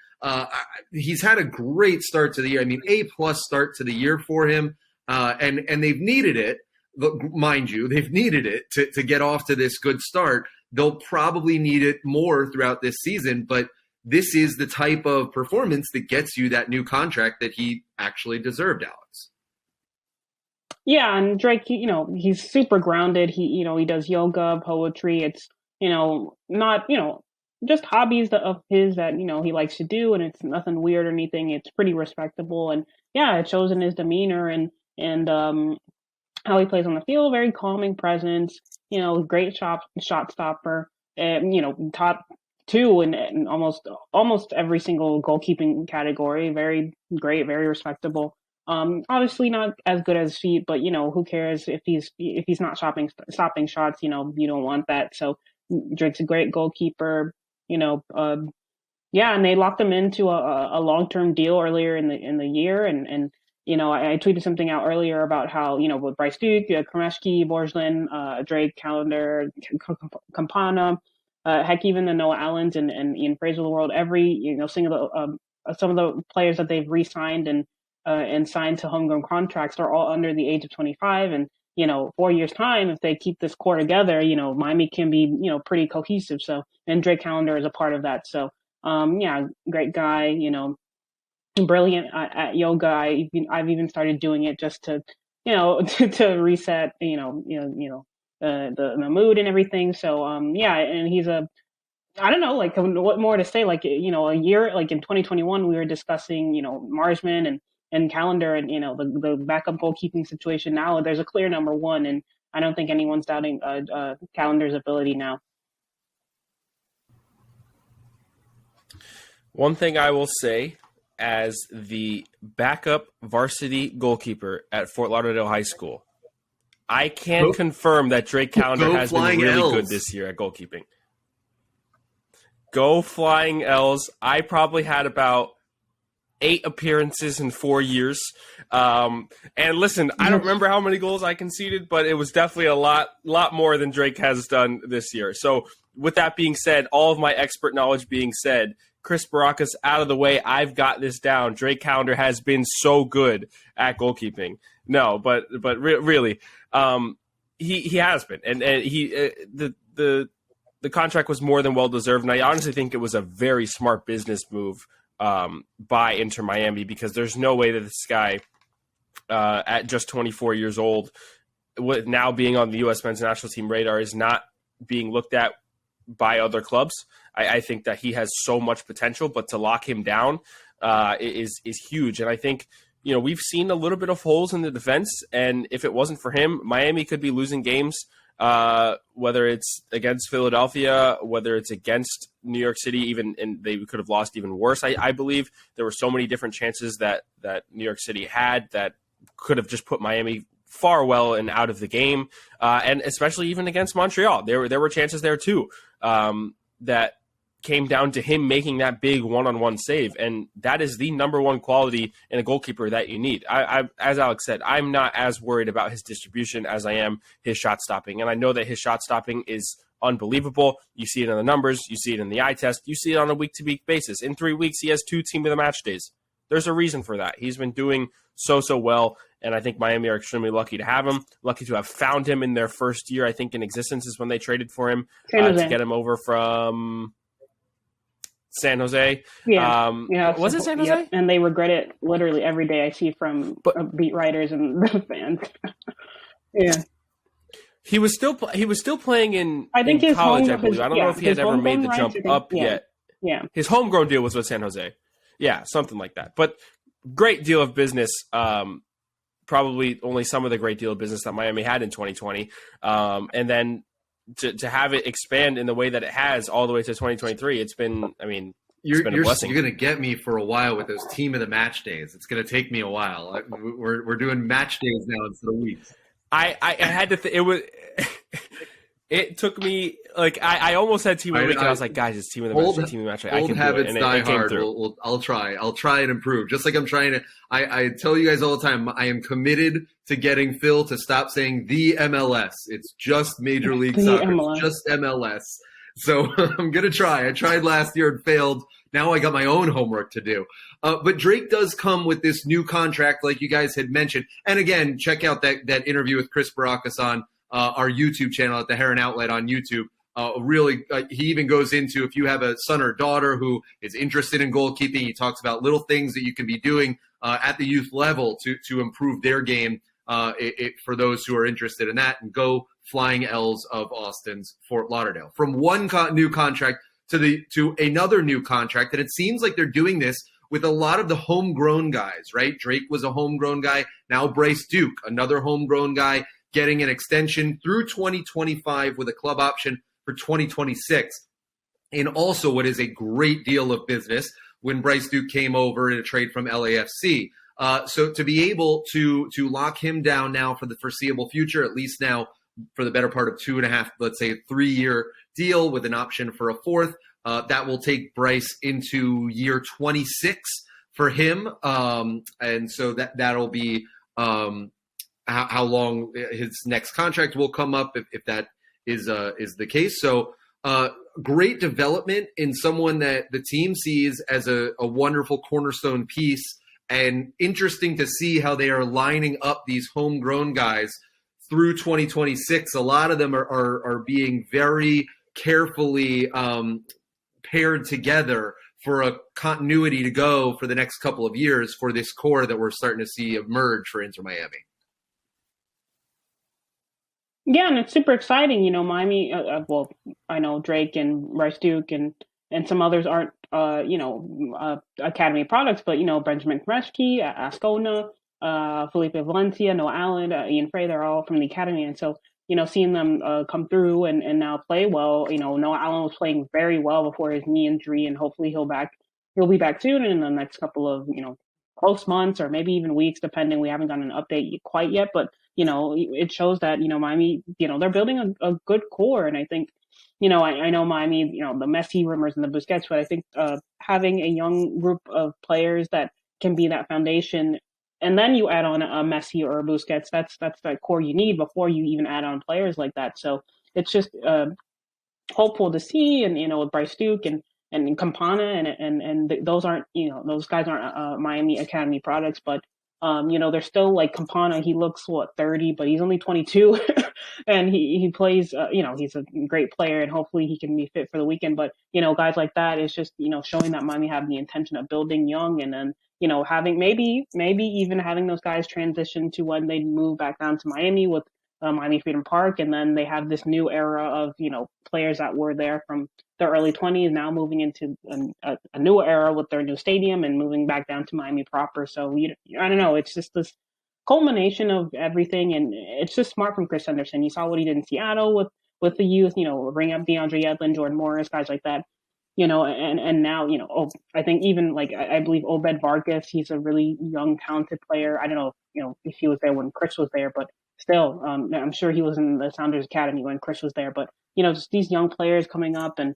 He's had a great start to the year. I mean, A+ start to the year for him, and they've needed it. Mind you, they've needed it to get off to this good start. They'll probably need it more throughout this season, but this is the type of performance that gets you that new contract that he actually deserved, Alex. Yeah, and Drake, he's super grounded. He does yoga, poetry. It's, not, just hobbies of his that, he likes to do, and it's nothing weird or anything. It's pretty respectable. And yeah, it shows in his demeanor and how he plays on the field. Very calming presence, great shot stopper, top 2 in almost every single goalkeeping category. Very great, very respectable. Obviously not as good as feet, but who cares if he's not stopping shots? You don't want that. So Drake's a great goalkeeper. And they locked him into a long-term deal earlier in the year, and I tweeted something out earlier about how with Bryce Duke, Kremeshki, Borgelin, Drake, Callender, Campana, heck, even the Noah Allens and Ian Fraser of the world, every single some of the players that they've re-signed and signed to homegrown contracts are all under the age of 25. And 4 years time, if they keep this core together, Miami can be pretty cohesive. So, and Drake Callender is a part of that. So great guy, brilliant at yoga. I've even started doing it just to to reset the mood and everything. So and he's I don't know, like, what more to say? Like, a year, like in 2021, we were discussing, Marsman and Callender and, the backup goalkeeping situation. Now there's a clear number 1, and I don't think anyone's doubting Callender's ability now. One thing I will say, as the backup varsity goalkeeper at Fort Lauderdale High School, I can confirm that Drake Callender has been really good this year at goalkeeping. Go Flying L's. I probably had about 8 appearances in 4 years. And listen, I don't remember how many goals I conceded, but it was definitely a lot more than Drake has done this year. So with that being said, all of my expert knowledge being said, Chris Baracus out of the way, I've got this down. Drake Callender has been so good at goalkeeping. No, but really, he has been, and he the contract was more than well deserved, and I honestly think it was a very smart business move by Inter Miami, because there's no way that this guy at just 24 years old, with now being on the U.S. men's national team radar, is not being looked at by other clubs. I think that he has so much potential, but to lock him down is huge. And I think, we've seen a little bit of holes in the defense, and if it wasn't for him, Miami could be losing games, whether it's against Philadelphia, whether it's against New York City, and they could have lost even worse. I believe there were so many different chances that New York City had that could have just put Miami far well and out of the game, and especially even against Montreal. There were chances there too that came down to him making that big one-on-one save, and that is the number one quality in a goalkeeper that you need. I as Alex said, I'm not as worried about his distribution as I am his shot stopping, and I know that his shot stopping is unbelievable. You see it in the numbers, you see it in the eye test, you see it on a week-to-week basis. In 3 weeks, he has 2 team of the match days. There's a reason for that. He's been doing so well, and I think Miami are extremely lucky to have him, lucky to have found him in their first year, I think, in existence is when they traded for him to get him over from San Jose. Was it San Jose? Yep. And they regret it literally every day, I see from beat writers and the fans. Yeah. He was still playing in college, I believe. I don't know if he had ever made the jump up yet. Yeah. His homegrown deal was with San Jose. Yeah, something like that. But great deal of business. Probably only some of the great deal of business that Miami had in 2020. And then to have it expand in the way that it has all the way to 2023, it's been, it's been a blessing. You're going to get me for a while with those team of the match days. It's going to take me a while. We're doing match days now instead of weeks. I had to. It was. It took me I almost had team of the week, and I was like, guys, it's team of the match. Team of the match. I can do it. And die it came hard. through. I'll try and improve. Just like I'm trying to. I tell you guys all the time, I am committed to getting Phil to stop saying the MLS. It's just Major League Soccer. It's just MLS. So I'm gonna try. I tried last year and failed. Now I got my own homework to do. But Drake does come with this new contract, like you guys had mentioned. And again, check out that interview with Chris Baracus on our YouTube channel at the Heron Outlet on YouTube. He even goes into, if you have a son or daughter who is interested in goalkeeping, he talks about little things that you can be doing at the youth level to improve their game for those who are interested in that. And go Flying L's of Austin's Fort Lauderdale. From one new contract to another new contract, and it seems like they're doing this with a lot of the homegrown guys, right? Drake was a homegrown guy. Now Bryce Duke, another homegrown guy, getting an extension through 2025 with a club option for 2026. And also what is a great deal of business when Bryce Duke came over in a trade from LAFC. So to be able to lock him down now for the foreseeable future, at least now for the better part of 2.5, let's say a 3-year deal with an option for a 4th, that will take Bryce into year 26 for him. And so that'll be how long his next contract will come up if that is the case. So great development in someone that the team sees as a wonderful cornerstone piece, and interesting to see how they are lining up these homegrown guys through 2026. A lot of them are being very carefully paired together for a continuity to go for the next couple of years for this core that we're starting to see emerge for Inter Miami. Yeah, and it's super exciting. Miami, I know Drake and Bryce Duke and some others aren't, Academy products, but, Benjamin Kreschke, Ascona, Felipe Valencia, Noah Allen, Ian Frey, they're all from the Academy. And so, seeing them come through and now play well, Noah Allen was playing very well before his knee injury, and hopefully he'll be back soon in the next couple of, close months or maybe even weeks, depending. We haven't gotten an update quite yet, but, it shows that, Miami, they're building a good core. And I think, I know Miami, the Messi rumors and the Busquets, but I think having a young group of players that can be that foundation. And then you add on a Messi or a Busquets. That's that core you need before you even add on players like that. So it's just hopeful to see, and with Bryce Duke and Campana, those aren't, those guys aren't Miami Academy products, but they're still like Campana. He looks 30, but he's only 22, and he plays. He's a great player, and hopefully he can be fit for the weekend. But guys like that is just showing that Miami have the intention of building young, and then having maybe even having those guys transition to when they move back down to Miami with Miami Freedom Park, and then they have this new era of players that were there from the early 20s now moving into a new era with their new stadium and moving back down to Miami proper. So I don't know, it's just this culmination of everything, and it's just smart from Chris Henderson. You saw what he did in Seattle with the youth, bring up DeAndre Yedlin, Jordan Morris, guys like that. And now, I think even like I believe Obed Vargas, he's a really young, talented player. I don't know, if he was there when Chris was there, but still, I'm sure he was in the Sounders Academy when Chris was there. But just these young players coming up, and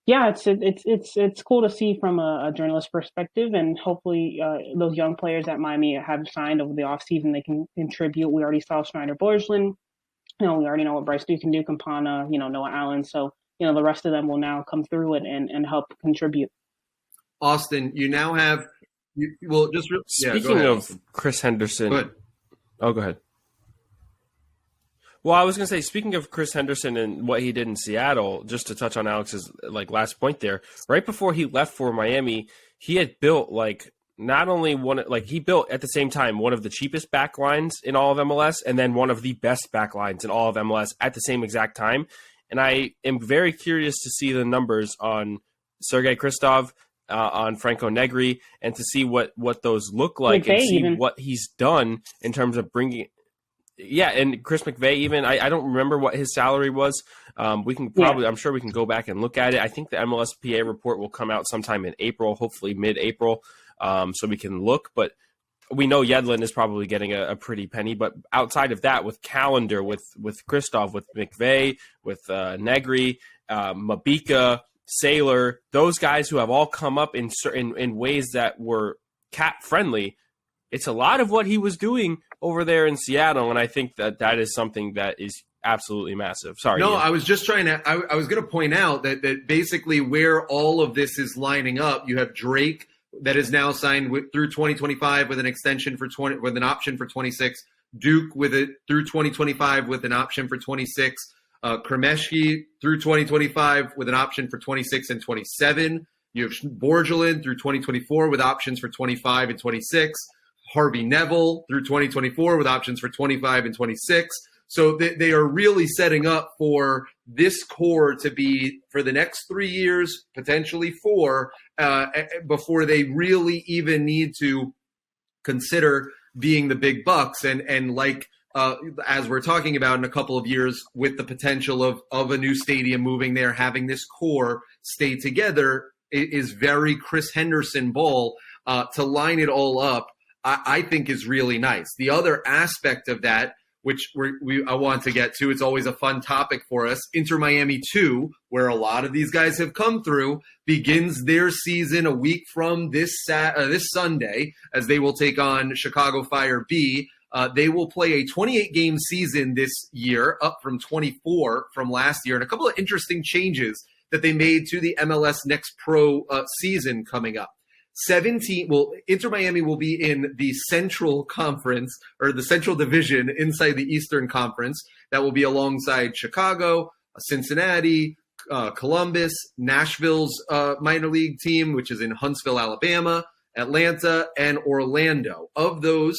yeah, it's cool to see from a journalist perspective, and hopefully those young players that Miami have signed over the offseason, they can contribute. We already saw Schneider Borgelin. We already know what Bryce Duke can do, Campana, Noah Allen. So the rest of them will now come through it and help contribute. Austin, you now have speaking of Austin. Chris Henderson. Go ahead. Oh, go ahead. Well, I was going to say, speaking of Chris Henderson and what he did in Seattle, just to touch on Alex's last point there, right before he left for Miami, he had built he built at the same time one of the cheapest backlines in all of MLS, and then one of the best backlines in all of MLS at the same exact time. And I am very curious to see the numbers on Sergei Kristov, on Franco Negri, and to see what those look like, and see what he's done in terms of bringing. Yeah, and Chris McVeigh even. I don't remember what his salary was. We can probably, I'm sure we can go back and look at it. I think the MLSPA report will come out sometime in April, hopefully mid-April, so we can look. But we know Yedlin is probably getting a pretty penny. But outside of that, with Callender, with Kristov, with McVeigh, with Negri, Mabika, Saylor, those guys who have all come up in ways that were cap-friendly, it's a lot of what he was doing over there in Seattle, and I think that is something that is absolutely massive. Sorry. No, Ian. I was just trying to – I was going to point out that basically where all of this is lining up, you have Drake that is now signed through 2025 with an extension for with an option for 26, Duke with it through 2025 with an option for 26, Kremeshki through 2025 with an option for 26 and 27. You have Borgelin through 2024 with options for 25 and 26. Harvey Neville through 2024 with options for 25 and 26. So they are really setting up for this core to be for the next 3 years, potentially 4, before they really even need to consider being the big bucks. And as we're talking about in a couple of years, with the potential of a new stadium moving there, having this core stay together is very Chris Henderson ball to line it all up. I think is really nice. The other aspect of that, which I want to get to, it's always a fun topic for us. Inter Miami 2, where a lot of these guys have come through, begins their season a week from this Sunday, as they will take on Chicago Fire B. They will play a 28-game season this year, up from 24 from last year, and a couple of interesting changes that they made to the MLS Next Pro season coming up. Inter Miami will be in the Central Conference, or the Central Division inside the Eastern Conference. That will be alongside Chicago, Cincinnati, Columbus, Nashville's minor league team, which is in Huntsville, Alabama, Atlanta, and Orlando. Of those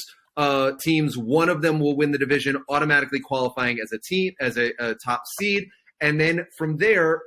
teams, one of them will win the division, automatically qualifying as a top seed. And then from there,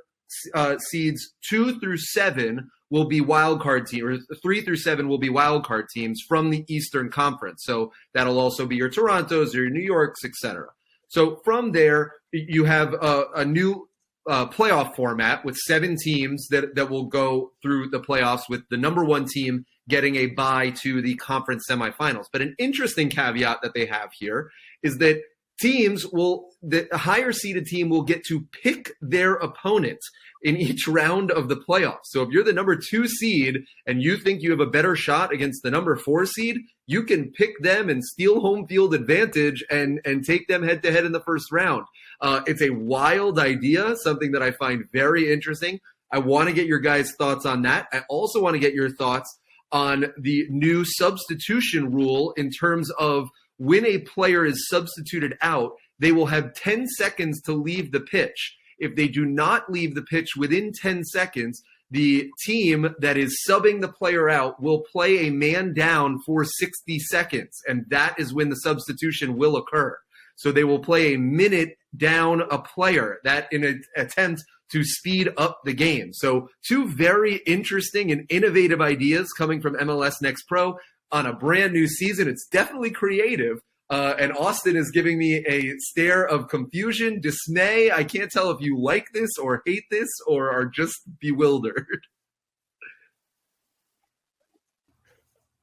seeds 2 through 7 will be wildcard teams, or 3 through 7 will be wildcard teams from the Eastern Conference. So that'll also be your Torontos, your New Yorks, etc. So from there, you have a new playoff format with 7 teams that will go through the playoffs, with the number 1 team getting a bye to the conference semifinals. But an interesting caveat that they have here is that the higher seeded team will get to pick their opponent in each round of the playoffs. So if you're the number 2 seed and you think you have a better shot against the number 4 seed, you can pick them and steal home field advantage and take them head to head in the first round. It's a wild idea, something that I find very interesting. I want to get your guys' thoughts on that. I also want to get your thoughts on the new substitution rule in terms of when a player is substituted out, they will have 10 seconds to leave the pitch. If they do not leave the pitch within 10 seconds, the team that is subbing the player out will play a man down for 60 seconds, and that is when the substitution will occur. So they will play a minute down a player, that in an attempt to speed up the game. So 2 very interesting and innovative ideas coming from MLS Next Pro on a brand new season. It's definitely creative. And Austin is giving me a stare of confusion, dismay. I can't tell if you like this or hate this or are just bewildered.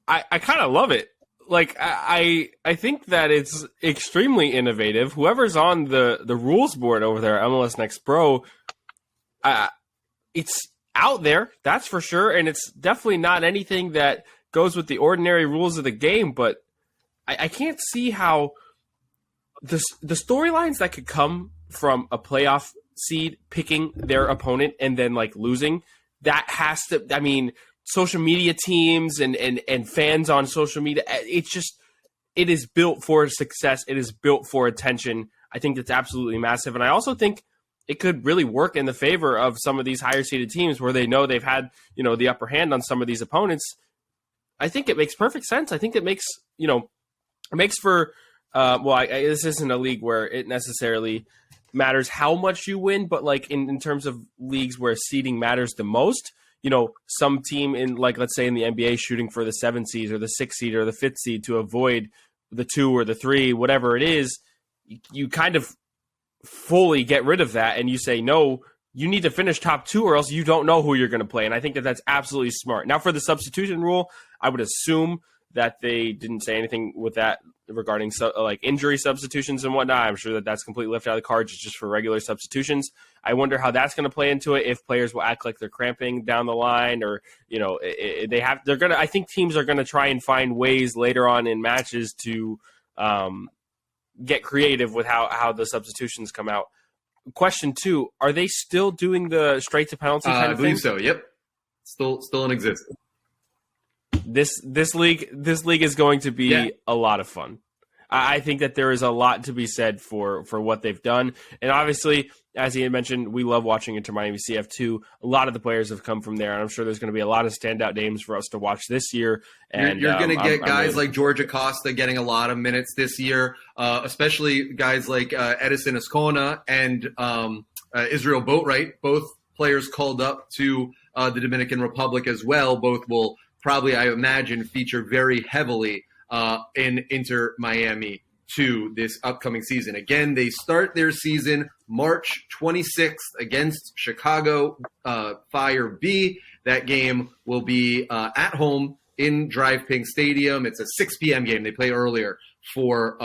I kind of love it. Like, I think that it's extremely innovative. Whoever's on the rules board over there, MLS Next Pro, it's out there, that's for sure. And it's definitely not anything that goes with the ordinary rules of the game, but I can't see how the storylines that could come from a playoff seed picking their opponent and then like losing, that has to, I mean, social media teams and fans on social media, it is built for success. It is built for attention. I think that's absolutely massive. And I also think it could really work in the favor of some of these higher seeded teams where they know they've had, the upper hand on some of these opponents. I think it makes perfect sense. I think it makes, it makes for, this isn't a league where it necessarily matters how much you win, but like in terms of leagues where seeding matters the most, some team in, like, let's say in the NBA shooting for the 7th seed or the 6th seed or the 5th seed to avoid the 2 or the 3, whatever it is, you kind of fully get rid of that and you say, no, you need to finish top 2 or else you don't know who you're going to play. And I think that that's absolutely smart. Now for the substitution rule, I would assume that they didn't say anything with that regarding like injury substitutions and whatnot. I'm sure that that's completely left out of the cards. It's just for regular substitutions. I wonder how that's going to play into it. If players will act like they're cramping down the line, or I think teams are going to try and find ways later on in matches to get creative with how the substitutions come out. Question 2: are they still doing the straight to penalty kind of thing? I believe so. Yep, still in existence. This league is going to be a lot of fun. I think that there is a lot to be said for what they've done. And obviously, as Ian mentioned, we love watching Inter Miami CF2. A lot of the players have come from there, and I'm sure there's going to be a lot of standout names for us to watch this year. And you're going to get guys like George Acosta getting a lot of minutes this year, especially guys like Edison Ascona and Israel Boatwright, both players called up to the Dominican Republic as well. Both will probably, I imagine, feature very heavily in Inter Miami 2 this upcoming season. Again, they start their season March 26th against Chicago Fire B. That game will be at home in Drive Pink Stadium. It's a 6 p.m. game. They play earlier for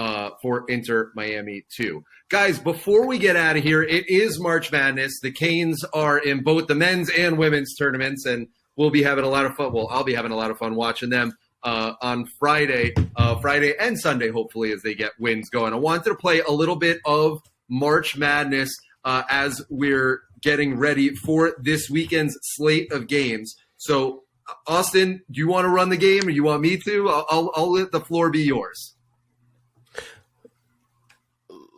Inter Miami 2. Guys, before we get out of here, it is March Madness. The Canes are in both the men's and women's tournaments, and we'll be having a lot of fun. Well, I'll be having a lot of fun watching them on Friday and Sunday, hopefully, as they get wins going. I wanted to play a little bit of March Madness as we're getting ready for this weekend's slate of games. So, Austin, do you want to run the game or you want me to? I'll let the floor be yours.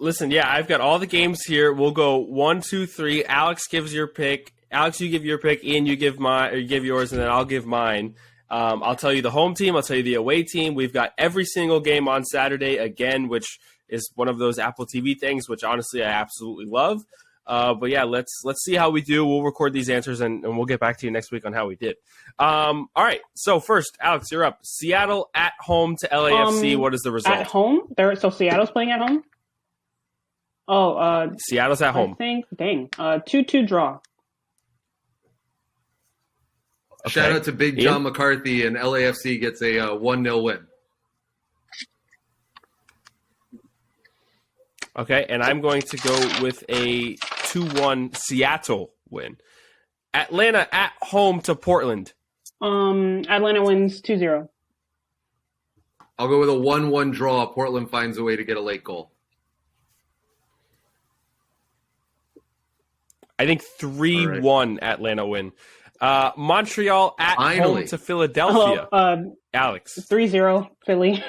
Listen, I've got all the games here. We'll go 1, 2, 3. Alex gives your pick. Alex, you give your pick. Ian, you give yours, and then I'll give mine. I'll tell you the home team. I'll tell you the away team. We've got every single game on Saturday again, which is one of those Apple TV things, which honestly I absolutely love. But let's see how we do. We'll record these answers, and we'll get back to you next week on how we did. All right. So first, Alex, you're up. Seattle at home to LAFC. What is the result? At home? So Seattle's playing at home? Oh, Seattle's at home. I think, 2-2 draw. Okay. Shout out to Big John McCarthy, and LAFC gets a 1-0 win. Okay, and I'm going to go with a 2-1 Seattle win. Atlanta at home to Portland. Atlanta wins 2-0. I'll go with a 1-1 draw. Portland finds a way to get a late goal. I think 3-1 Atlanta win. Montreal at home to Philadelphia. Alex. 3-0 Philly.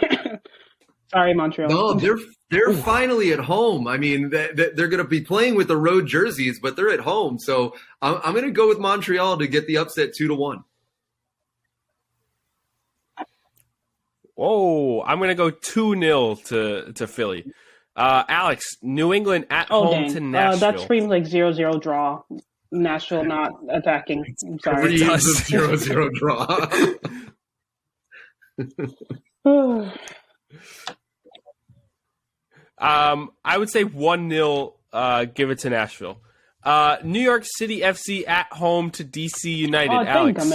Sorry, Montreal. No, they're finally at home. I mean, they're going to be playing with the road jerseys, but they're at home. So I'm going to go with Montreal to get the upset 2-1. Whoa, I'm going to go 2-0 to Philly. Alex, New England at home to Nashville. That screams like 0-0 draw. Nashville not attacking. I'm sorry. 0-0 draw. I would say 1-0, give it to Nashville. New York City FC at home to DC United. Alex.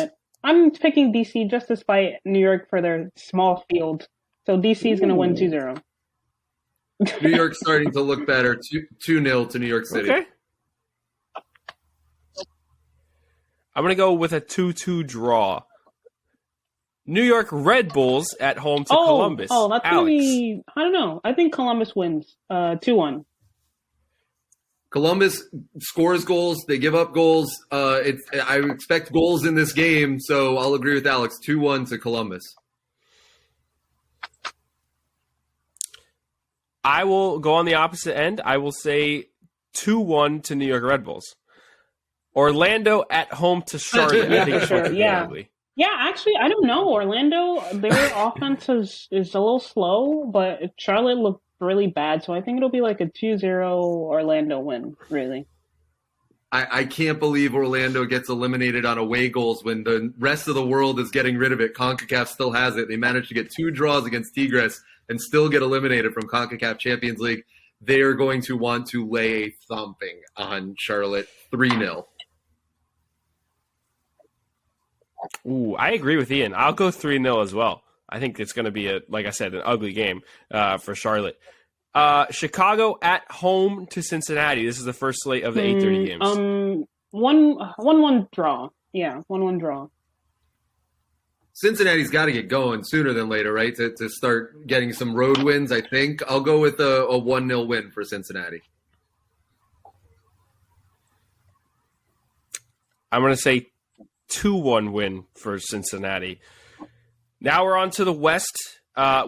I'm picking DC just despite New York for their small field. So DC is going to win 2-0. New York's starting to look better. 2-0 to New York City. Okay. I'm going to go with a 2-2 draw. New York Red Bulls at home to Columbus. Oh, that's going to be... I don't know. I think Columbus wins 2-1. Columbus scores goals. They give up goals. I expect goals in this game, so I'll agree with Alex. 2-1 to Columbus. I will go on the opposite end. I will say 2-1 to New York Red Bulls. Orlando at home to Charlotte. Yeah, for sure. Yeah, actually, I don't know. Orlando, their offense is a little slow, but Charlotte looked really bad, so I think it'll be like a 2-0 Orlando win, really. I can't believe Orlando gets eliminated on away goals when the rest of the world is getting rid of it. CONCACAF still has it. They managed to get 2 draws against Tigres and still get eliminated from CONCACAF Champions League. They are going to want to lay a thumping on Charlotte 3-0. Ooh, I agree with Ian. I'll go 3-0 as well. I think it's going to be, like I said, an ugly game for Charlotte. Chicago at home to Cincinnati. This is the first slate of the 8:30 games. 1-1 draw. Yeah, 1-1 draw. Cincinnati's got to get going sooner than later, right, to start getting some road wins, I think. I'll go with a 1-0 win for Cincinnati. I'm going to say 2-1 win for Cincinnati. Now we're on to the West.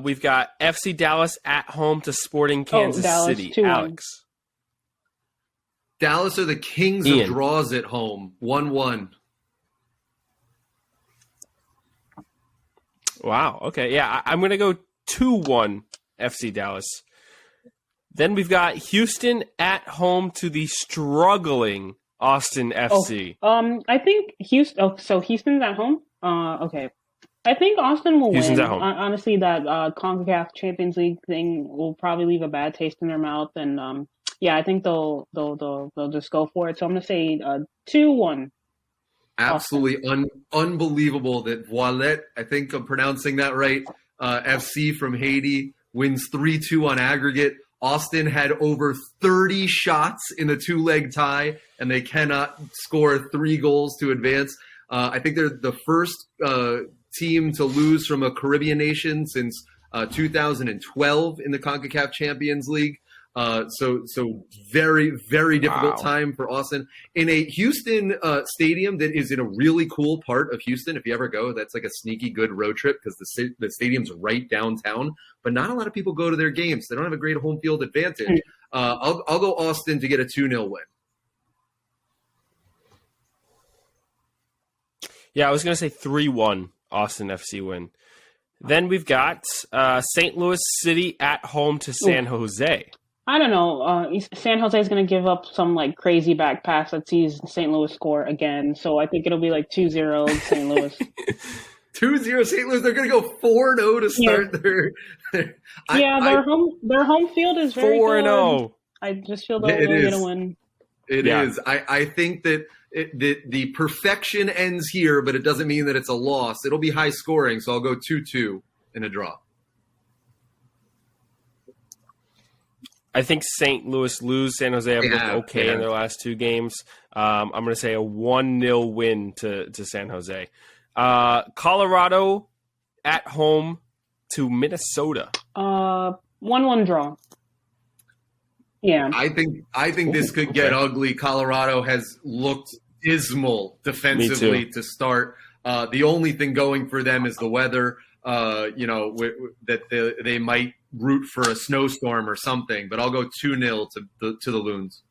We've got FC Dallas at home to Sporting Kansas City. 2-1. Alex. Dallas are the kings Ian. of draws at home. 1-1. Wow. Okay. Yeah, I'm going to go 2-1 FC Dallas. Then we've got Houston at home to the struggling Austin FC. I think Houston. Oh, so Houston's at home. Okay. I think Austin will Houston's win. At home. Honestly, that CONCACAF Champions League thing will probably leave a bad taste in their mouth, and I think they'll just go for it. So I'm gonna say 2-1. Absolutely unbelievable that Voilette, I think I'm pronouncing that right, FC from Haiti wins 3-2 on aggregate. Austin had over 30 shots in the 2-leg tie, and they cannot score 3 goals to advance. I think they're the first team to lose from a Caribbean nation since 2012 in the CONCACAF Champions League. So very, very difficult time for Austin. In a Houston stadium that is in a really cool part of Houston, if you ever go, that's like a sneaky good road trip because the stadium's right downtown, but not a lot of people go to their games. They don't have a great home field advantage. I'll go Austin to get a 2-0 win. Yeah, I was going to say 3-1 Austin FC win. Then we've got St. Louis City at home to San Jose. I don't know. San Jose is going to give up some like crazy back pass that sees St. Louis score again. So I think it'll be like 2-0 St. Louis. 2-0 St. Louis. They're going to go 4-0 to start their. Their home field is very 4-0. good. I just feel they're going to win. It is. I think that the perfection ends here, but it doesn't mean that it's a loss. It'll be high scoring, so I'll go 2-2 in a draw. I think St. Louis lose. San Jose have looked okay in their last 2 games. I'm going to say a 1-0 win to San Jose. Colorado at home to Minnesota. 1-1 draw. Yeah. I think this could get ugly. Colorado has looked dismal defensively to start. The only thing going for them is the weather. That they might root for a snowstorm or something, but I'll go 2-0 to the Loons.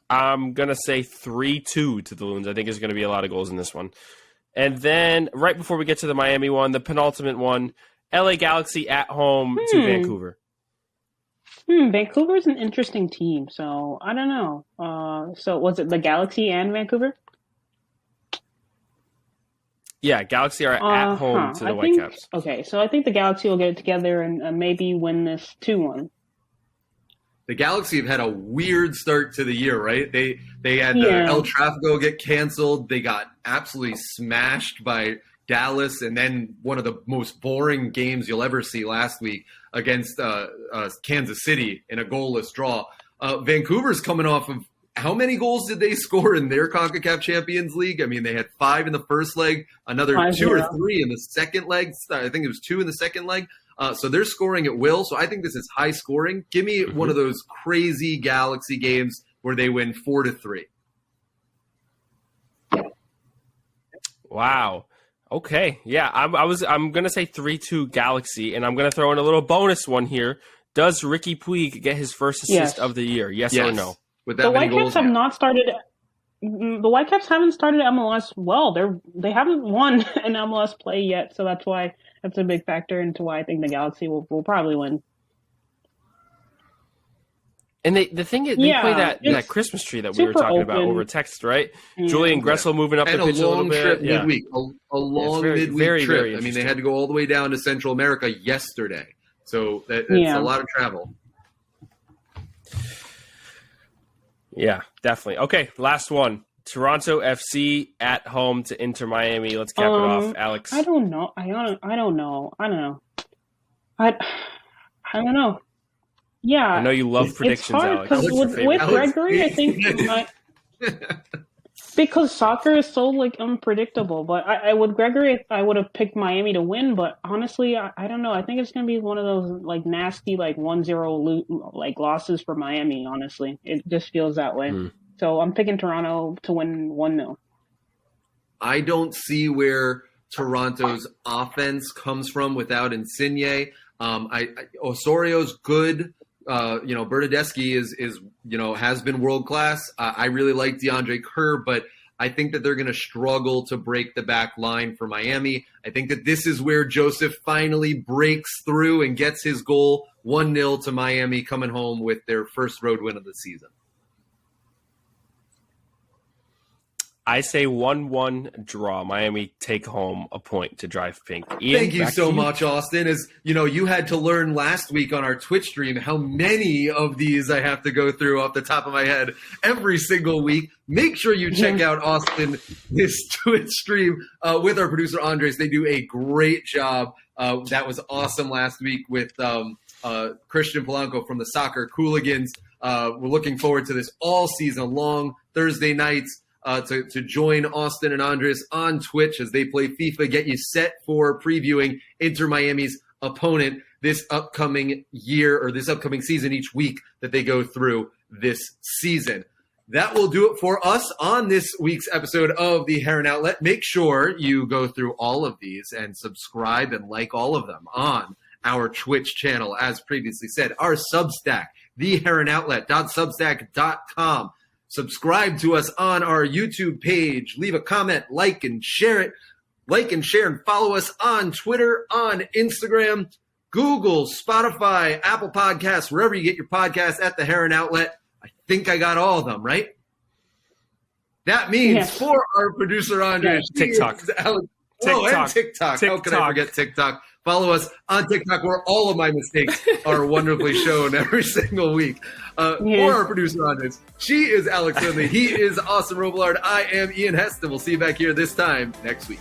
I'm going to say 3-2 to the Loons. I think there's going to be a lot of goals in this one. And then right before we get to the Miami one, the penultimate one, LA Galaxy at home to Vancouver. Vancouver's an interesting team, so I don't know. So was it the Galaxy and Vancouver? Yeah, Galaxy are at home to the Whitecaps. Okay, so I think the Galaxy will get it together and maybe win this 2-1. The Galaxy have had a weird start to the year, right? They had El Tráfico get canceled. They got absolutely smashed by Dallas, and then one of the most boring games you'll ever see last week against Kansas City in a goalless draw. Vancouver's coming off of how many goals did they score in their CONCACAF Champions League? I mean, they had 5 in the first leg, another 2 or 3 in the second leg. I think it was 2 in the second leg. So they're scoring at will. So I think this is high scoring. Give me one of those crazy Galaxy games where they win 4-3. Wow. Okay. Yeah, I'm gonna say 3-2 Galaxy, and I'm gonna throw in a little bonus one here. Does Ricky Puig get his first assist of the year? Yes or no? With that many goals, the Whitecaps haven't started MLS well. They haven't won an MLS play yet, so that's a big factor into why I think the Galaxy will probably win. And the thing is, they play that Christmas tree that we were talking about over text, right? Yeah. Julian Gressel moving up the pitch a little bit. Trip midweek, a long midweek trip. I mean, they had to go all the way down to Central America yesterday, so it's a lot of travel. Yeah, definitely. Okay, last one. Toronto FC at home to Inter Miami. Let's cap it off, Alex. I don't know. I don't know. I don't know. Yeah. I know you love predictions, Alex. Alex. With Gregore, I think because soccer is so unpredictable. But with Gregore, I would have picked Miami to win. But honestly, I don't know. I think it's going to be one of those nasty 1-0 losses for Miami. Honestly, it just feels that way. So I'm picking Toronto to win 1-0. I don't see where Toronto's offense comes from without Insigne. Osorio's good. Bernadeschi is has been world class. I really like DeAndre Kerr, but I think that they're going to struggle to break the back line for Miami. I think that this is where Joseph finally breaks through and gets his goal. 1-0 to Miami, coming home with their first road win of the season. I say 1-1 draw. Miami take home a point to drive pink. Ian, thank you so much, Austin. As you had to learn last week on our Twitch stream how many of these I have to go through off the top of my head every single week. Make sure you check out Austin, his Twitch stream with our producer Andres. They do a great job. That was awesome last week with Christian Polanco from the Soccer Cooligans. We're looking forward to this all season long, Thursday nights. To join Austin and Andres on Twitch as they play FIFA, get you set for previewing Inter Miami's opponent this upcoming year or this upcoming season each week that they go through this season. That will do it for us on this week's episode of the Heron Outlet. Make sure you go through all of these and subscribe and like all of them on our Twitch channel. As previously said, our Substack, theheronoutlet.substack.com. Subscribe to us on our YouTube page. Leave a comment, like and share it. Like and share and follow us on Twitter, on Instagram, Google, Spotify, Apple Podcasts, wherever you get your podcasts at the Heron Outlet. I think I got all of them, right? That means for our producer, Andre, TikTok. And TikTok. How could I forget TikTok? Follow us on TikTok where all of my mistakes are wonderfully shown every single week. For our producer, Andres, she is Alex Finley. He is Austin Robillard. I am Ian Heston. We'll see you back here this time next week.